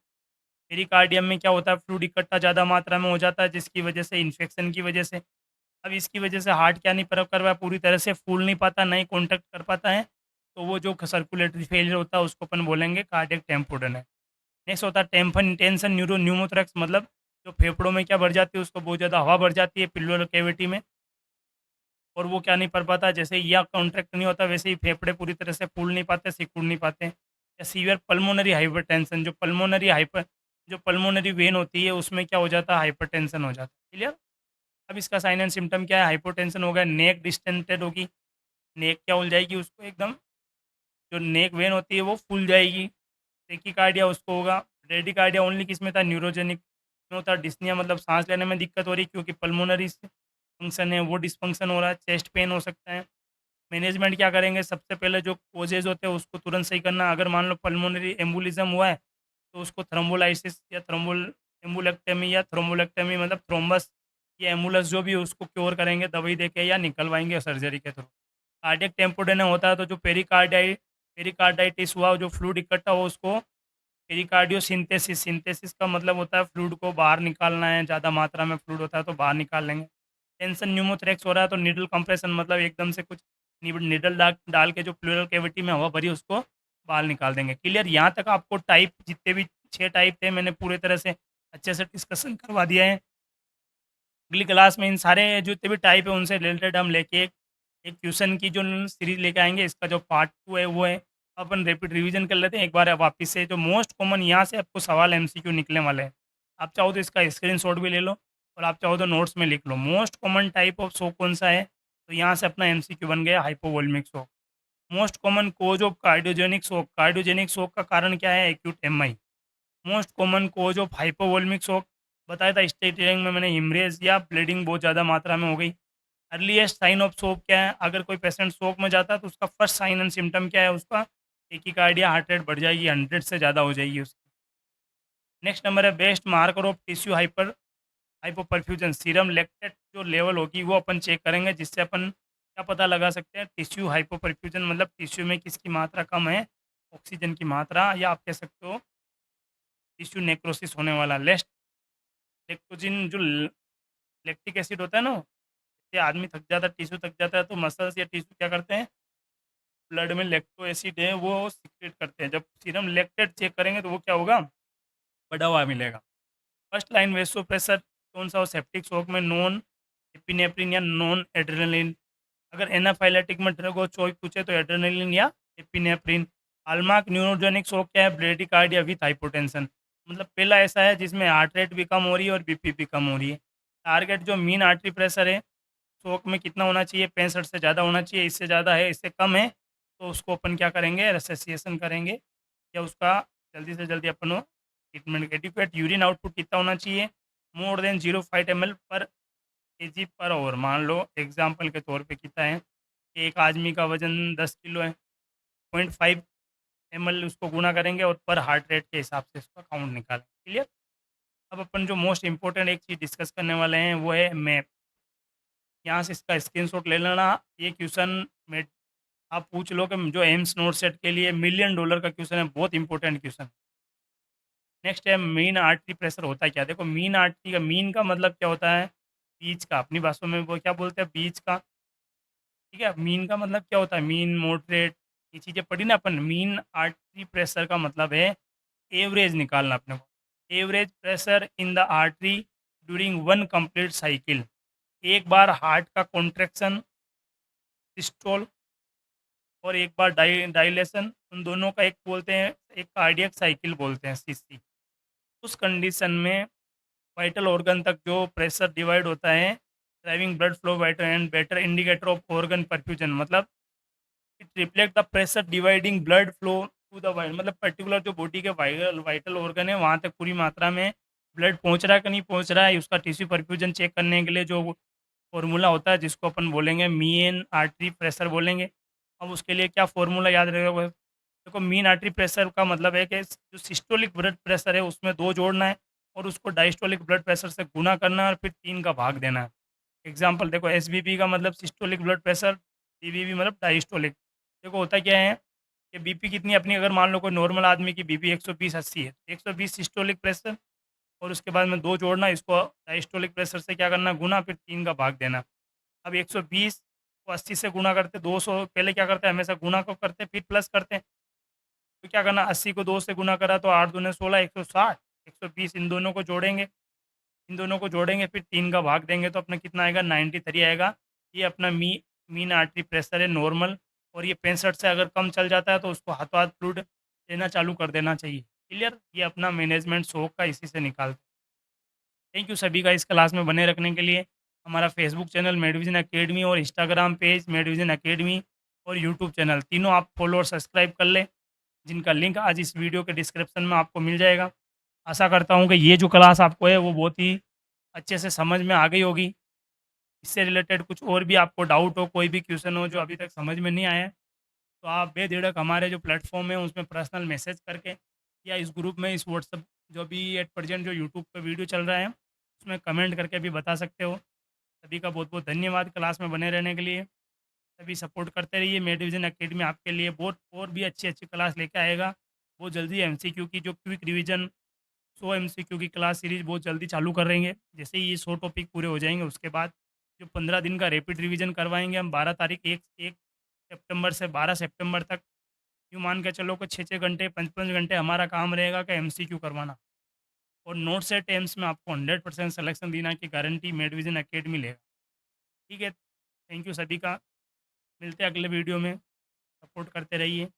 पेरिकार्डियम में क्या होता है? फ्लूइड इकट्ठा ज़्यादा मात्रा में हो जाता है, जिसकी वजह से, इन्फेक्शन की वजह से, अब इसकी वजह से हार्ट क्या नहीं कर पाया? पूरी तरह से फूल नहीं पाता, नहीं कॉन्टैक्ट कर पाता है, तो वो जो सर्कुलेटरी फेलियर होता है उसको अपन बोलेंगे कार्डियक टेम्पोडेन है। नेक्स्ट होता है टेम्पन टेंशन न्यूमोथोरैक्स, मतलब जो फेफड़ों में क्या बढ़ जाती है, उसको बहुत ज़्यादा हवा बढ़ जाती है प्लूरल कैविटी में, और वो क्या नहीं कर पाता, जैसे या कॉन्ट्रैक्ट नहीं होता वैसे ही फेफड़े पूरी तरह से फूल नहीं पाते, सिकुड़ नहीं पाते। या सीवियर पल्मोनरी हाइपरटेंशन, जो पल्मोनरी वेन होती है उसमें क्या हो जाता है? हाइपरटेंशन हो जाता है। क्लियर? अब इसका साइन एंड सिम्टम क्या है? हाइपोटेंशन हो गया, नेक डिस्टेंटेड होगी, नेक क्या हो जाएगी उसको एकदम, जो नेक वेन होती है वो फूल जाएगी। टेकिकार्डिया उसको होगा। ब्रेडिकार्डिया ओनली किस में था? न्यूरोजेनिक में होता है। डिस्निया मतलब सांस लेने में दिक्कत हो रही है क्योंकि पल्मोनरी फंक्शन है वो डिसफंक्शन हो रहा है। चेस्ट पेन हो सकता है। मैनेजमेंट क्या करेंगे? सबसे पहले जो कोजेज होते हैं उसको तुरंत सही करना। अगर मान लो पल्मोनरी एम्बोलिज्म हुआ है तो उसको थ्रोम्बोलाइसिस या एम्बुलेक्टमी, या थ्रोम्बोलेक्टमी मतलब थ्रोम्बस या एम्बुलस जो भी है उसको क्योर करेंगे दवाई देके, या निकलवाएंगे सर्जरी के थ्रू। कार्डियक टेम्पोडेना होता है तो जो पेरिकार्डाइटिस हुआ, जो फ्लूइड इकट्ठा हो उसको पेरिकार्डियोसिंथेसिस, सिंथेसिस का मतलब होता है फ्लूइड को बाहर निकालना है, ज़्यादा मात्रा में फ्लूइड होता है तो बाहर निकाल लेंगे। टेंशन न्यूमोथोरैक्स हो रहा है तो नीडल कंप्रेशन, मतलब एकदम से कुछ नीडल डाल डाल के जो प्लूरल कैविटी में हवा भरी उसको बाहर निकाल देंगे। क्लियर? यहाँ तक आपको टाइप जितने भी 6 टाइप थे मैंने पूरी तरह से अच्छे से डिस्कशन करवा दिया है। अगली क्लास में इन सारे जो जितने भी टाइप है उनसे रिलेटेड हम लेके एक क्वेश्चन की जो सीरीज लेके आएँगे। इसका जो पार्ट 2 है वो है, अपन रैपिड रिवीजन कर लेते हैं एक बार वापस से, जो मोस्ट कॉमन यहाँ से आपको सवाल एमसीक्यू निकलने वाले हैं। आप चाहो तो इसका स्क्रीनशॉट भी ले लो, और आप चाहो तो नोट्स में लिख लो। Most common type of shock कौन-सा है? तो यहाँ से अपना एमसीक्यू बन गया hypovolemic shock. Most common cause of cardiogenic shock, cardiogenic shock का कारण क्या है? Acute MI. Most common cause of hypovolemic shock बताया था स्टेटिंग में मैंने, हिमरेज या ब्लीडिंग बहुत ज़्यादा मात्रा में हो गई। अर्लीस्ट साइन ऑफ शॉक क्या है? अगर कोई पेशेंट शॉक में जाता है तो उसका फर्स्ट साइन एंड सिम्पटम क्या है? उसका टेकिकार्डिया, हार्ट रेट बढ़ जाएगी, 100 से ज़्यादा हो जाएगी उसकी। नेक्स्ट नंबर है best marker of tissue hypoperfusion, serum lactate जो लेवल होगी वो अपन चेक करेंगे, जिससे अपन क्या पता लगा सकते हैं टिश्यू हाइपोपरफ्यूजन, मतलब टिश्यू में किसकी मात्रा कम है, ऑक्सीजन की मात्रा, या आप कह सकते हो टिश्यू नेक्रोसिस होने वाला। लेक्टोजिन जो लैक्टिक एसिड होता है ना, इससे आदमी थक जाता है, टिश्यू थक जाता है, तो मसल्स या टिश्यू क्या करते हैं? ब्लड में लैक्टो एसिड है वो सीक्रेट करते हैं। जब सीरम लैक्टेट चेक करेंगे तो वो क्या होगा? बढ़ा हुआ मिलेगा। फर्स्ट लाइन वेसोप्रेशर कौन सा हो? सेप्टिक शॉक में नॉन एपिनेफ्रिन या नॉन एड्रेनलिन। अगर एनाफाइलेटिक में ड्रग हो चॉइस पूछे तो एड्रेनलिन या एपिनेफ्रिन। हॉलमार्क न्यूरोजेनिक शॉक क्या है? ब्रेडिकार्डिया विथ हाइपोटेंशन, मतलब पहला ऐसा है जिसमें हार्ट रेट भी कम हो रही है और बीपी भी कम हो रही है। टारगेट जो मीन आर्टरी प्रेशर है शॉक में कितना होना चाहिए? 65 से ज़्यादा होना चाहिए। इससे ज़्यादा है, इससे कम है तो उसको अपन क्या करेंगे? रेससिएशन करेंगे, या उसका जल्दी से जल्दी अपन ट्रीटमेंट। एडिक्वेट यूरिन आउटपुट कितना होना चाहिए? मोर देन 0.5 ml पर केजी पर आवर। मान लो एग्जाम्पल के तौर पे कितना है? एक आदमी का वज़न 10 किलो है, 0.5 ml उसको गुणा करेंगे और पर हार्ट रेट के हिसाब से इसका काउंट निकालेंगे। क्लियर? अब अपन जो मोस्ट इम्पोर्टेंट एक चीज़ डिस्कस करने वाले हैं वो है मैप। यहाँ से इसका स्क्रीनशॉट ले लेना। ये क्वेश्चन में आप पूछ लो कि जो एम्स नोट सेट के लिए मिलियन डॉलर का क्वेश्चन है, बहुत इंपॉर्टेंट क्वेश्चन। नेक्स्ट है मीन आर्टरी प्रेशर होता है क्या? देखो मीन आर्टरी का मीन का मतलब क्या होता है? बीच का, अपनी भाषा में वो क्या बोलते हैं? बीच का। ठीक है, मीन का मतलब क्या होता है? मीन, मॉडरेट, ये चीज़ें पढ़ी ना अपन। मीन आर्टरी प्रेशर का मतलब है एवरेज निकालना अपने को। Average pressure in the artery during one complete cycle. एक बार हार्ट का कॉन्ट्रैक्शन, सिस्टोल और एक बार डायलेशन, उन दोनों का एक बोलते हैं, एक कार्डियक साइकिल बोलते हैं, सीसी। उस कंडीशन में वाइटल ऑर्गन तक जो प्रेशर डिवाइड होता है, driving blood flow wider and better indicator of organ perfusion, मतलब it reflect the pressure dividing blood flow to the vital, मतलब पर्टिकुलर जो बॉडी के वाइटल वाइटल ऑर्गन है वहाँ तक पूरी मात्रा में ब्लड पहुँच रहा है कि नहीं पहुँच रहा है, उसका टिश्यू परफ्यूजन चेक करने के लिए जो फॉर्मूला होता है जिसको अपन बोलेंगे मीन आर्टरी प्रेशर बोलेंगे। अब उसके लिए क्या फॉर्मूला याद रखेगा? देखो मीन आर्टरी प्रेशर का मतलब है कि जो सिस्टोलिक ब्लड प्रेशर है उसमें 2 जोड़ना है और उसको डायस्टोलिक ब्लड प्रेशर से गुना करना है और फिर 3 का भाग देना है। एग्ज़ाम्पल देखो, एसबीपी का मतलब सिस्टोलिक ब्लड प्रेशर, डीबीपी मतलब डायस्टोलिक। देखो होता क्या है कि बीपी कितनी अपनी, अगर मान लो कोई नॉर्मल आदमी की बीपी 120/80 है, 120 सिस्टोलिक प्रेशर और उसके बाद में 2 जोड़ना, इसको डायस्टोलिक प्रेशर से क्या करना, गुना, फिर 3 का भाग देना। अब 120 को 80 से गुणा करते, 200 पहले क्या करते हैं, हमेशा गुणा को करते हैं फिर प्लस करते हैं। तो क्या करना, 80 को 2 से गुना करा तो 8 दूने 16, 160, 120, इन दोनों को जोड़ेंगे, इन दोनों को जोड़ेंगे फिर 3 का भाग देंगे तो अपना कितना आएगा, 93 आएगा। ये अपना मीन आर्टरी प्रेशर है नॉर्मल। और ये 65 से अगर कम चल जाता है तो उसको हाथों हाथ फ्लूइड देना चालू कर देना चाहिए। क्लियर? ये अपना मैनेजमेंट शौक का इसी से निकालते हैं। थैंक यू सभी का इस क्लास में बने रखने के लिए। हमारा फेसबुक चैनल मेडविजन एकेडमी और इंस्टाग्राम पेज मेडविजन एकेडमी और यूट्यूब चैनल, तीनों आप फॉलो और सब्सक्राइब कर लें, जिनका लिंक आज इस वीडियो के डिस्क्रिप्शन में आपको मिल जाएगा। आशा करता हूँ कि ये जो क्लास आपको है वो बहुत ही अच्छे से समझ में आ गई होगी। इससे रिलेटेड कुछ और भी आपको डाउट हो, कोई भी क्वेश्चन हो जो अभी तक समझ में नहीं आया है, तो आप बेझिझक हमारे जो प्लेटफॉर्म है उसमें पर्सनल मैसेज करके या इस ग्रुप में, इस व्हाट्सअप जो भी एट प्रेजेंट जो यूट्यूब पे वीडियो चल रहा है उसमें कमेंट करके भी बता सकते हो। सभी का बहुत बहुत धन्यवाद क्लास में बने रहने के लिए। सभी सपोर्ट करते रहिए। मेडिविजन एकेडमी आपके लिए बहुत और भी अच्छी अच्छी क्लास लेके आएगा। बहुत जल्दी एमसीक्यू की जो क्विक रिवीजन 100 एमसीक्यू की क्लास सीरीज बहुत जल्दी चालू कर रहेंगे। जैसे ही ये 100 टॉपिक पूरे हो जाएंगे उसके बाद जो 15 दिन का रैपिड रिवीजन करवाएंगे हम, 12 तारीख, एक एक सितंबर से 12 सितंबर तक। यूँ मान के चलो कि 6-6 घंटे, 5-5 घंटे हमारा काम रहेगा कि एमसीक्यू करवाना। और नोट सेट एम्स में आपको 100% सिलेक्शन देना की गारंटी मेडविजन एकेडमी लेगा। ठीक है? थैंक यू सभी का। मिलते हैं अगले वीडियो में। सपोर्ट करते रहिए।